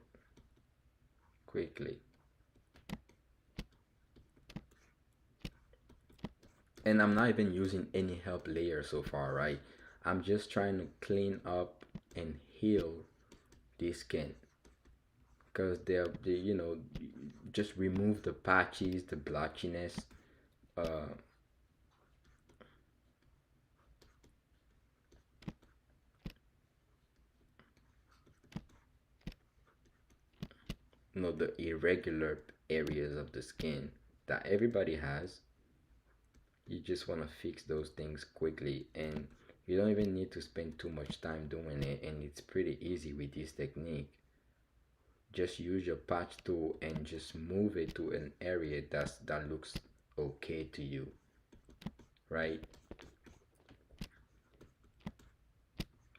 Quickly. And I'm not even using any help layer so far, right? I'm just trying to clean up and heal this skin, because they just remove the patches, the blotchiness. uh the irregular areas of the skin that everybody has. You just want to fix those things quickly, and you don't even need to spend too much time doing it, and it's pretty easy with this technique. Just use your patch tool and just move it to an area that looks okay to you, right?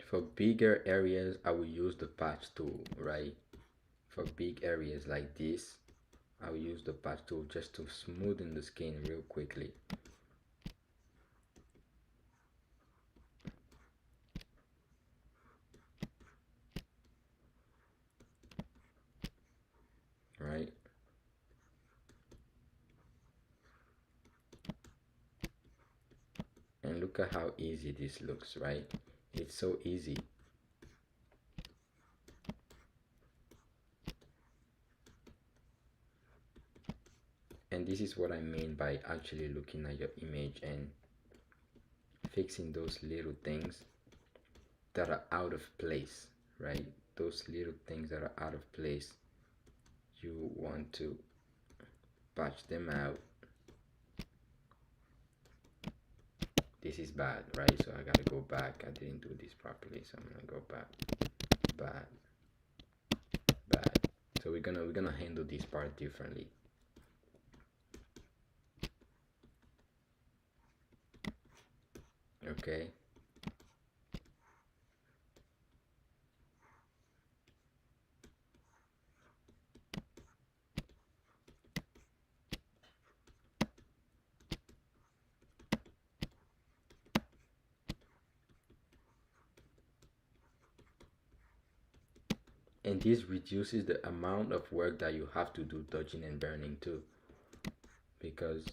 For bigger areas, I will use the patch tool, right? For big areas like this, I will use the patch tool just to smoothen the skin real quickly. Right? And look at how easy this looks, right? It's so easy. And this is what I mean by actually looking at your image and fixing those little things that are out of place, right? Those little things that are out of place, you want to patch them out. This is bad, right? So I gotta go back. I didn't do this properly, so I'm gonna go back. Bad, bad. So we're gonna handle this part differently. Okay. And this reduces the amount of work that you have to do dodging and burning too, because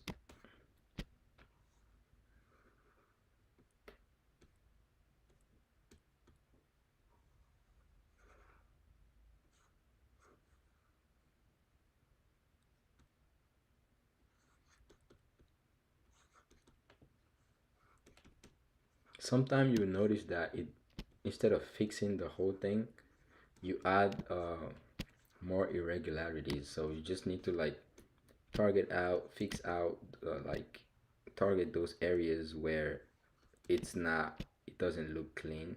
sometimes you notice that it, instead of fixing the whole thing, you add more irregularities. So you just need to like target out, fix out, like target those areas where it's not, it doesn't look clean,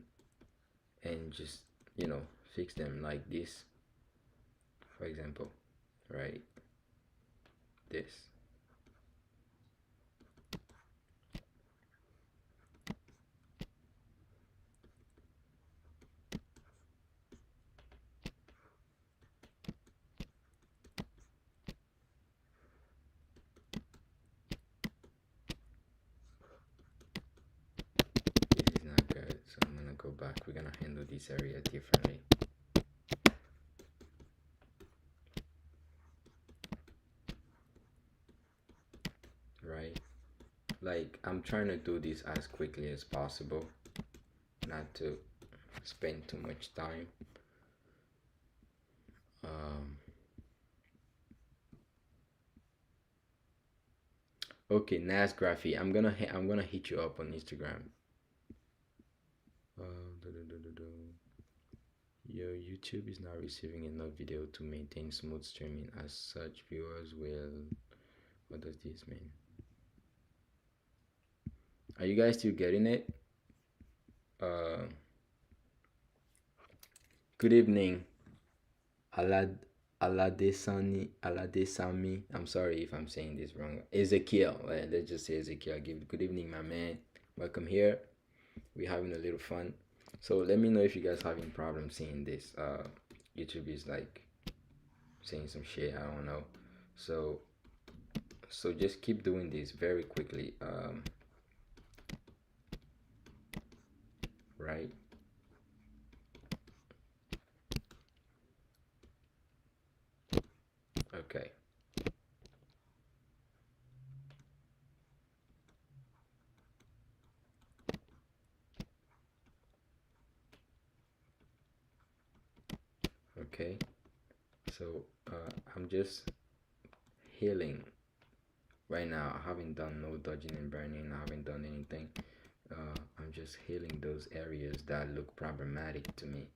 and just, you know, fix them like this, for example, right? This. This is not good, so I'm gonna go back. We're gonna handle this area differently, right? Like, I'm trying to do this as quickly as possible, not to spend too much time. Um, okay, Nas Graphy, I'm gonna hit you up on Instagram. Da, da, da, da, da. Your YouTube is not receiving enough video to maintain smooth streaming. As such, viewers will. What does this mean? Are you guys still getting it? Uh, Good evening, Alad Aladesami. I'm sorry if I'm saying this wrong. Ezekiel. Let's just say Ezekiel. Give good evening, my man. Welcome here. We're having a little fun. So let me know if you guys having problems seeing this. YouTube is like saying some shit. I don't know. So just keep doing this very quickly. Right. Okay. Okay. So I'm just healing right now. I haven't done no dodging and burning. I haven't done anything. I'm just healing those areas that look problematic to me.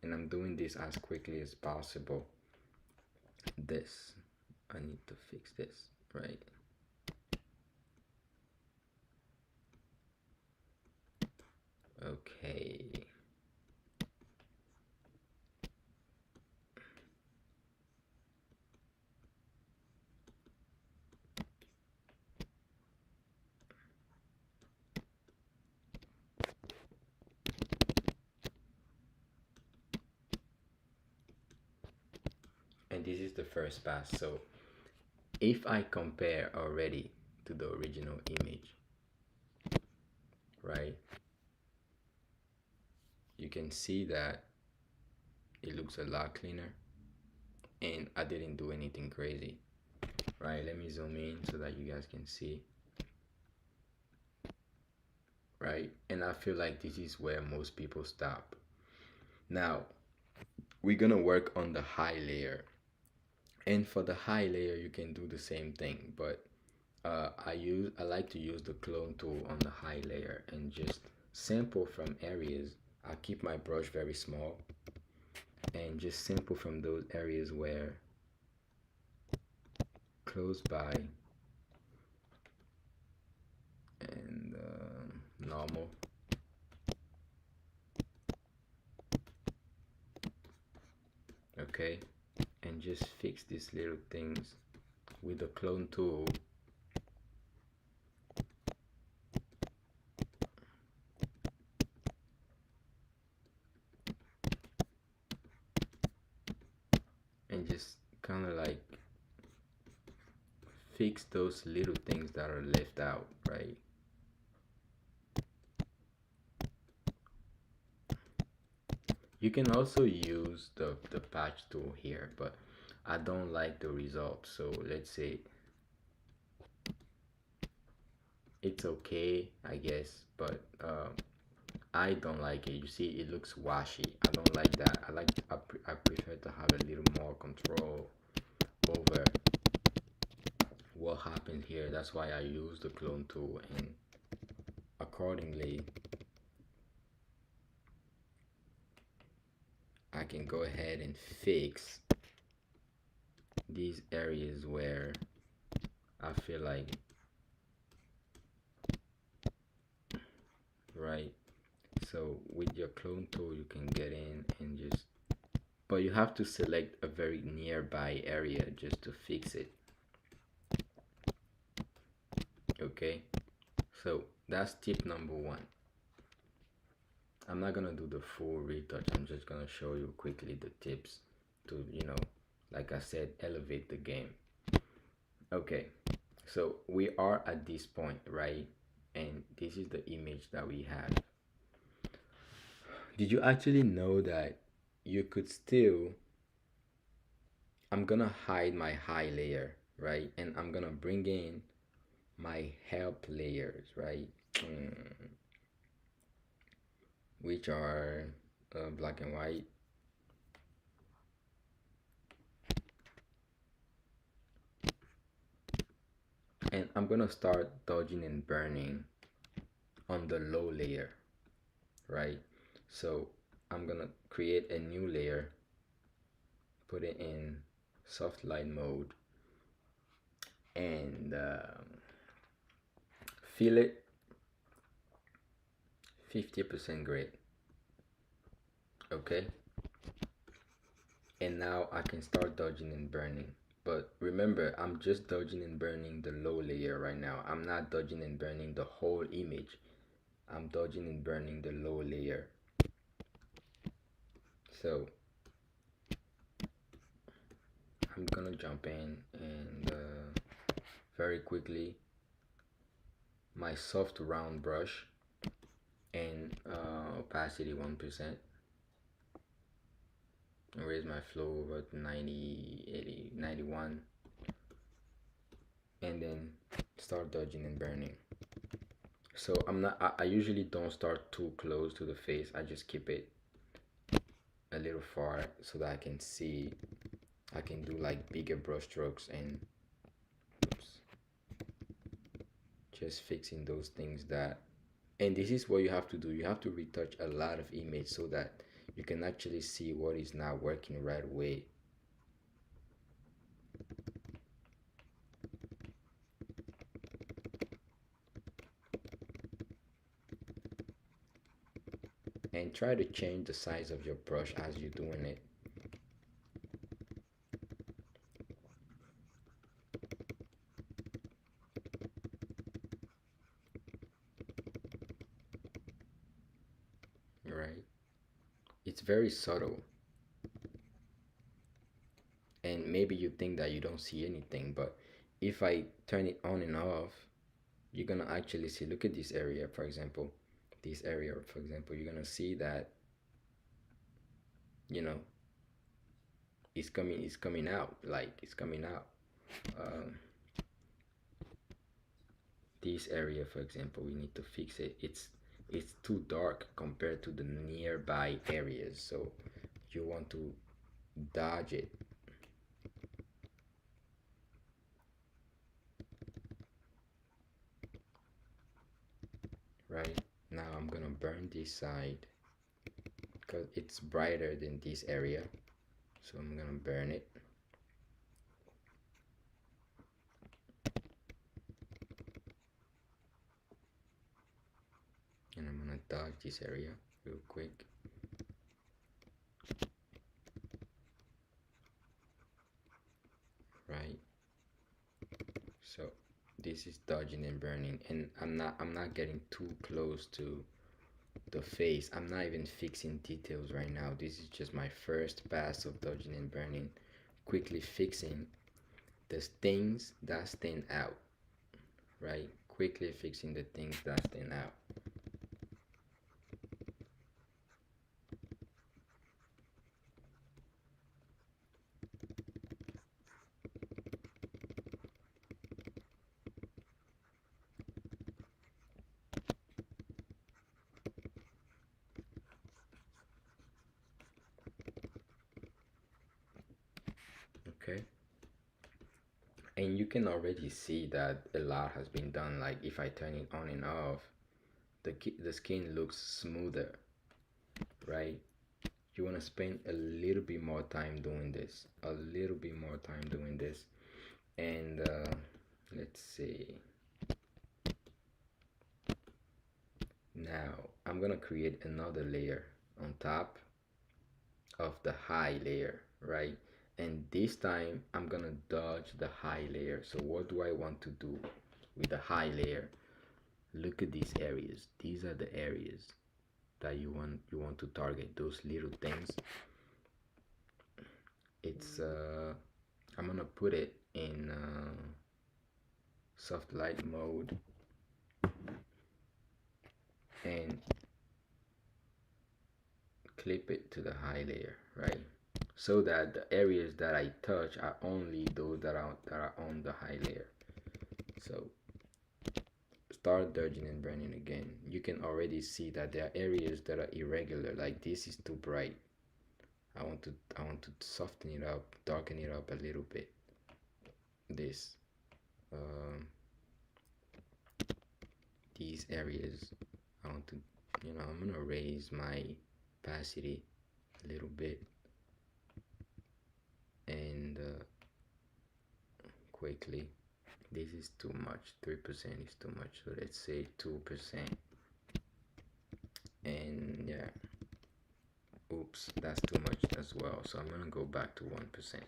And I'm doing this as quickly as possible. This, I need to fix this, right? Okay. And this is the first pass. So if I compare already to the original image, right, you can see that it looks a lot cleaner, and I didn't do anything crazy, right? Let me zoom in so that you guys can see, right? And I feel like this is where most people stop. Now we're gonna work on the high layer, and for the high layer you can do the same thing, but I like to use the clone tool on the high layer and just sample from areas. I keep my brush very small and just sample from those areas where close by and normal. Okay, and just fix these little things with the clone tool. And just kind of like fix those little things that are left out, right? You can also use the patch tool here, but I don't like the result. So let's say it's okay, I guess, but I don't like it. You see, it looks washy. I don't like that. I prefer to have a little more control over what what happened here. That's why I use the clone tool, and accordingly I can go ahead and fix these areas where I feel like, right? So with your clone tool you can get in and just, but you have to select a very nearby area just to fix it. Okay, so that's tip number one. I'm not gonna do the full retouch, I'm just gonna show you quickly the tips to, like I said, elevate the game. Okay, so we are at this point, right? And this is the image that we have. Did you actually know that you could still, I'm gonna hide my high layer, right? And I'm gonna bring in my help layers, right? Which are black and white. And I'm gonna start dodging and burning on the low layer, right? So I'm gonna create a new layer, put it in soft light mode, and fill it 50% gray. Okay, and now I can start dodging and burning. But remember, I'm just dodging and burning the low layer right now. I'm not dodging and burning the whole image. I'm dodging and burning the low layer. So I'm gonna jump in and very quickly, my soft round brush and opacity 1%. Raise my flow over to 90, 80, 91, and then start dodging and burning. So I usually don't start too close to the face. I just keep it a little far so that I can see, I can do like bigger brush strokes and oops, just fixing those things that, and this is what you have to do. You have to retouch a lot of image so that you can actually see what is not working right away. And try to change the size of your brush as you're doing it. Right? It's very subtle. And maybe you think that you don't see anything, but if I turn it on and off, you're gonna actually see, look at this area, for example. This area, for example, you're gonna see that, you know, it's coming out, like it's coming out. Um, this area, for example, we need to fix it. It's too dark compared to the nearby areas, so you want to dodge it. Right now I'm gonna burn this side because it's brighter than this area, so I'm gonna burn it. And I'm gonna dodge this area real quick. Right, so this is dodging and burning, and I'm not getting too close to the face. I'm not even fixing details right now. This is just my first pass of dodging and burning, quickly fixing the things that stand out, right? Quickly fixing the things that stand out. Okay, And you can already see that a lot has been done. Like if I turn it on and off, the skin looks smoother, right? You want to spend a little bit more time doing this, a little bit more time doing this. And let's see. Now I'm gonna create another layer on top of the high layer, right? And this time I'm gonna dodge the high layer. So what do I want to do with the high layer? Look at these areas. These are the areas that you want to target. Those little things. It's I'm gonna put it in soft light mode and clip it to the high layer, right? So that the areas that I touch are only those that are on the high layer. So start dodging and burning again. You can already see that there are areas that are irregular, like this is too bright. I want to soften it up, darken it up a little bit. This um, these areas I want to, I'm gonna raise my opacity a little bit and quickly. This is too much. 3% is too much. So let's say 2%. And yeah, oops, that's too much as well. So I'm gonna go back to 1%.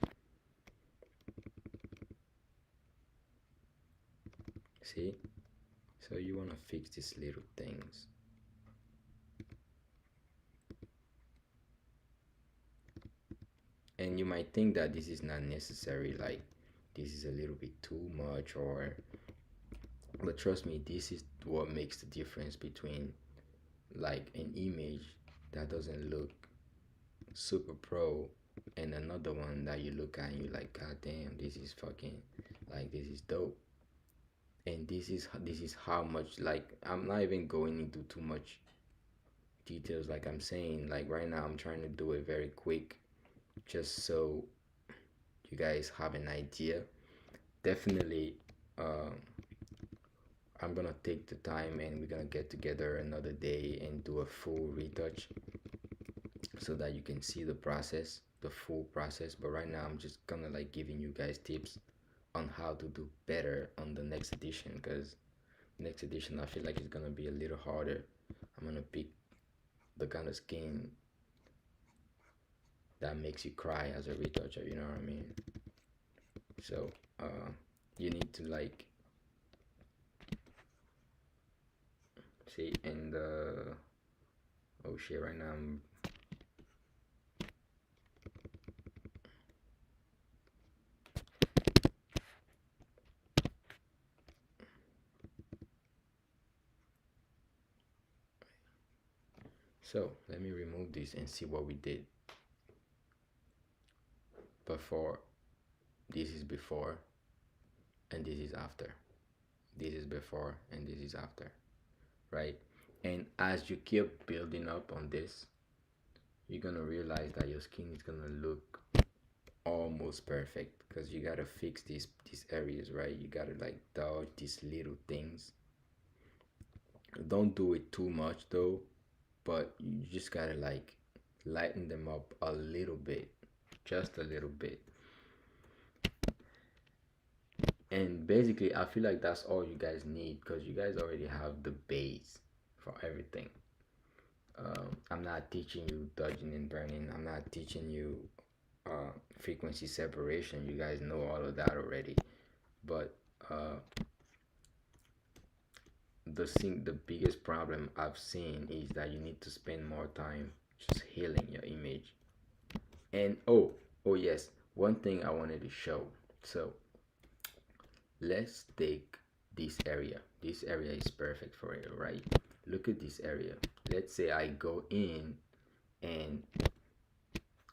See? So you wanna fix these little things. And you might think that this is not necessary, like this is a little bit too much, or but trust me, this is what makes the difference between like an image that doesn't look super pro and another one that you look at and you're like, god damn, this is fucking, like, this is dope. And this is how much, like, I'm not even going into too much details. Like I'm saying, like right now I'm trying to do it very quick just so you guys have an idea. Definitely, um, I'm gonna take the time and we're gonna get together another day and do a full retouch so that you can see the process, the full process. But right now I'm just gonna like giving you guys tips on how to do better on the next edition, because next edition I feel like it's gonna be a little harder. I'm gonna pick the kind of skin that makes you cry as a retoucher, you know what I mean? So you need to like see. And oh shit, right now I'm so let me remove this and see what we did before. This is before and this is after. This is before and this is after, right? And as you keep building up on this, you're gonna realize that your skin is gonna look almost perfect, because you gotta fix these areas, right? You gotta like dodge these little things. Don't do it too much though, but you just gotta like lighten them up a little bit, just a little bit. And basically I feel like that's all you guys need, because you guys already have the base for everything. I'm not teaching you dodging and burning. I'm not teaching you frequency separation. You guys know all of that already. But the biggest problem I've seen is that you need to spend more time just healing your image. And oh yes, one thing I wanted to show. So let's take this area. This area is perfect for it, right? Look at this area. Let's say I go in and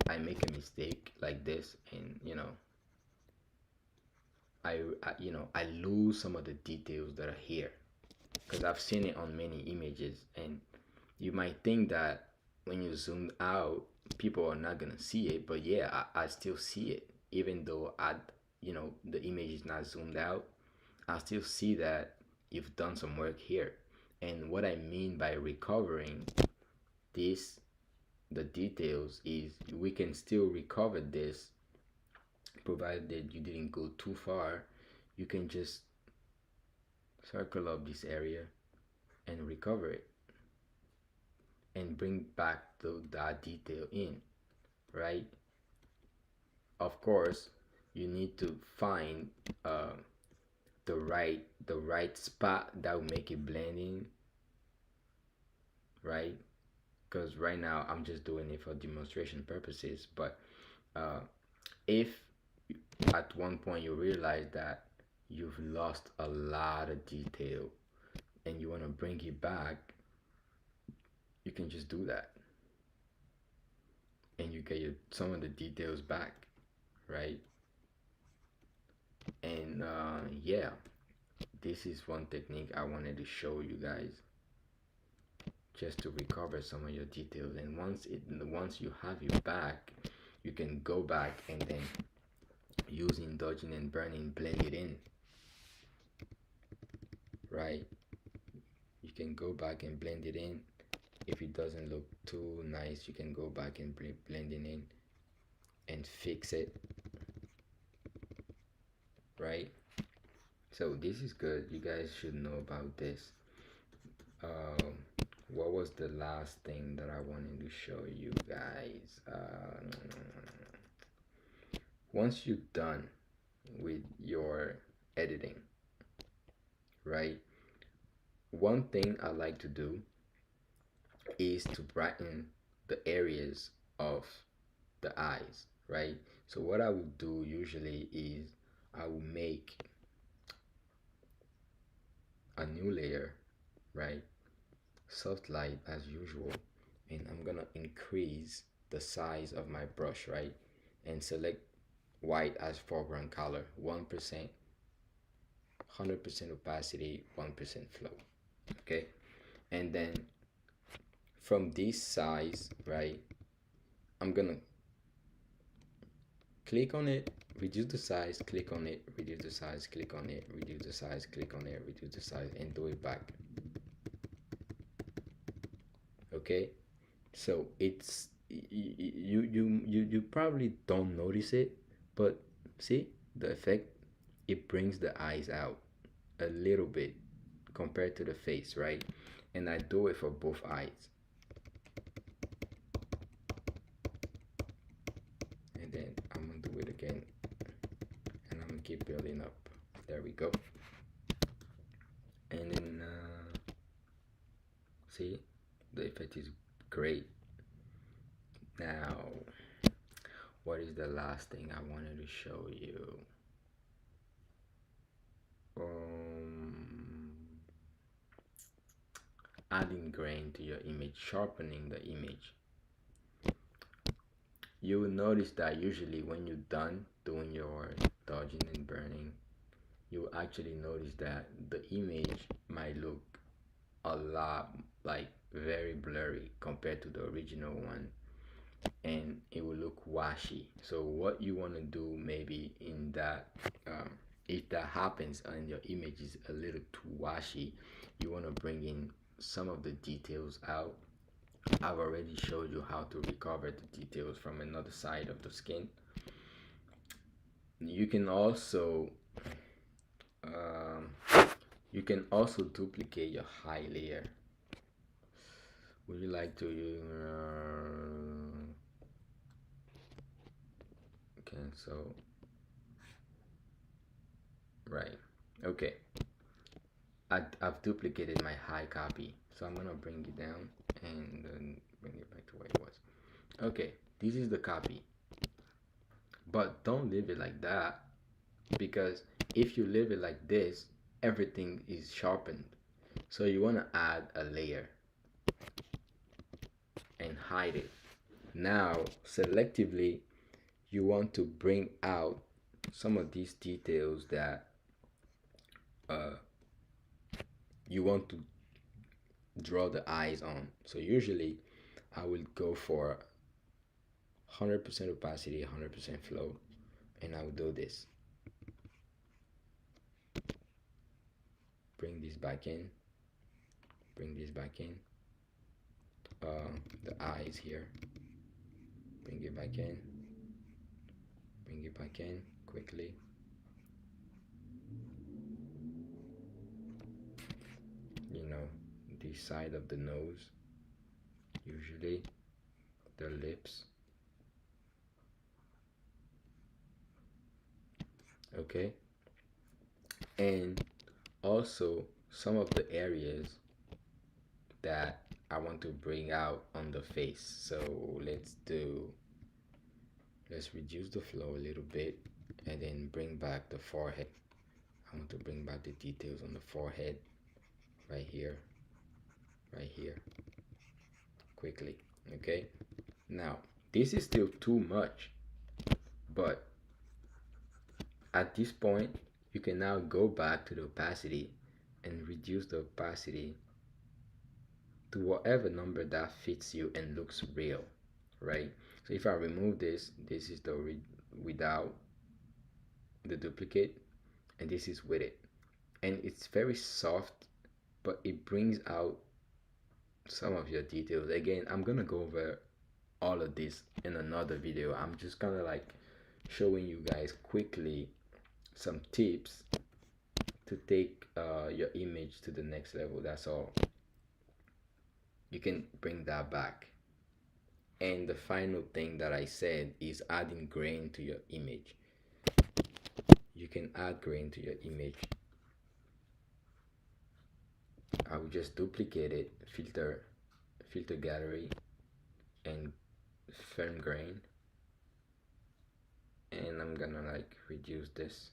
I make a mistake like this, and I lose some of the details that are here, because I've seen it on many images. And you might think that when you zoom out people are not gonna see it, but yeah, I still see it, even though the image is not zoomed out, I still see that you've done some work here. And what I mean by recovering this, the details, is we can still recover this provided that you didn't go too far. You can just circle up this area and recover it and bring back that detail in, right? Of course, you need to find the right spot that will make it blend in, right? Because right now I'm just doing it for demonstration purposes. But uh, if at one point you realize that you've lost a lot of detail and you want to bring it back, you can just do that and you get some of the details back, right? And yeah, this is one technique I wanted to show you guys, just to recover some of your details. And once you have it back, you can go back and then using dodging and burning blend it in, right? You can go back and blend it in. If it doesn't look too nice, you can go back and blend it in and fix it, right? So this is good. You guys should know about this. um what was the last thing that I wanted to show you guys? Once you're done with your editing, right, one thing I like to do is to brighten the areas of the eyes, right? So what I will do usually is I will make a new layer, right? Soft light as usual, and I'm gonna increase the size of my brush, right? And select white as foreground color, 1%, 100% opacity, 1% flow. Okay, and then from this size, right, I'm gonna click on it, reduce the size, click on it, reduce the size, click on it, reduce the size, click on it, reduce the size, and do it back. Okay, so it's you probably don't notice it, but see the effect, it brings the eyes out a little bit compared to the face, right? And I do it for both eyes, and then I'm gonna do it again, and I'm gonna keep building up. There we go. And then see, the effect is great. Now, what is the last thing I wanted to show you? um Adding grain to your image, sharpening the image. You will notice that usually when you're done doing your dodging and burning, you will actually notice that the image might look a lot, like, very blurry compared to the original one, and it will look washy. So what you want to do maybe in that, if that happens and your image is a little too washy, you want to bring in some of the details out. I've already showed you how to recover the details from another side of the skin. You can also um, duplicate your high layer. Would you like to cancel? Right. Okay. I've duplicated my high copy, so I'm gonna bring it down and then bring it back to where it was. Okay, this is the copy, but don't leave it like that, because if you leave it like this, everything is sharpened. So you want to add a layer and hide it. Now, selectively, you want to bring out some of these details that uh, you want to draw the eyes on. So usually I will go for 100% opacity, 100% flow, and I will do this. bring this back in, bring this back in. The eyes here, bring it back in, bring it back in quickly. You know, the side of the nose, usually the lips. Okay, and also some of the areas that I want to bring out on the face. So let's reduce the flow a little bit and then bring back the forehead. I want to bring back the details on the forehead right here, right here, quickly. Okay, now this is still too much, but at this point you can now go back to the opacity and reduce the opacity to whatever number that fits you and looks real, right? So if I remove this, this is the without the duplicate, and this is with it, and it's very soft, but it brings out some of your details. Again, I'm gonna go over all of this in another video. I'm just kind of like showing you guys quickly some tips to take your image to the next level. That's all. You can bring that back. And the final thing that I said is adding grain to your image. You can add grain to your image. I will just duplicate it, filter gallery, and firm grain, and I'm gonna like reduce this.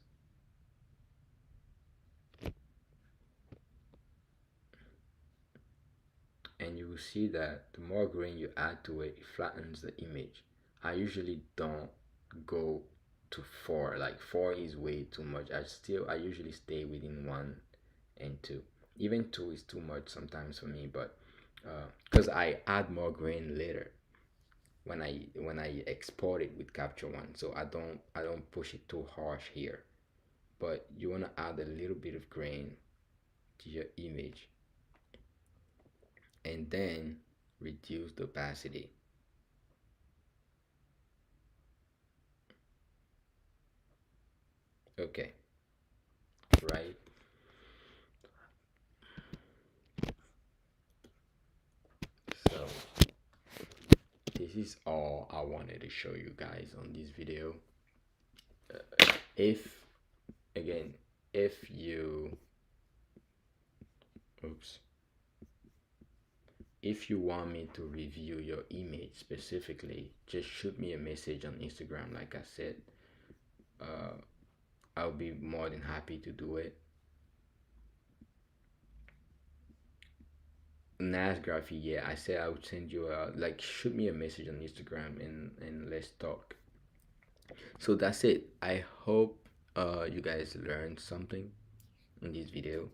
And you will see that the more grain you add to it, it flattens the image. I usually don't go to 4. Like 4 is way too much. I usually stay within 1 and 2. Even 2 is too much sometimes for me, but because I add more grain later when I export it with Capture One, so I don't push it too harsh here. But you want to add a little bit of grain to your image and then reduce the opacity. Okay, right? So this is all I wanted to show you guys on this video. If again, if you oops, if you want me to review your image specifically, just shoot me a message on Instagram. Like I said, I'll be more than happy to do it. Nas Graphy, yeah, I said I would send you a like shoot me a message on Instagram and let's talk. So that's it. I hope you guys learned something in this video.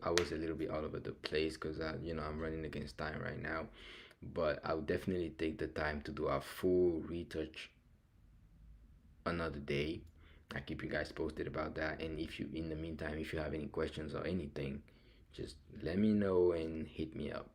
I was a little bit all over the place because I'm running against time right now, but I'll definitely take the time to do a full retouch another day. I keep you guys posted about that, and if you in the meantime if you have any questions or anything, just let me know and hit me up.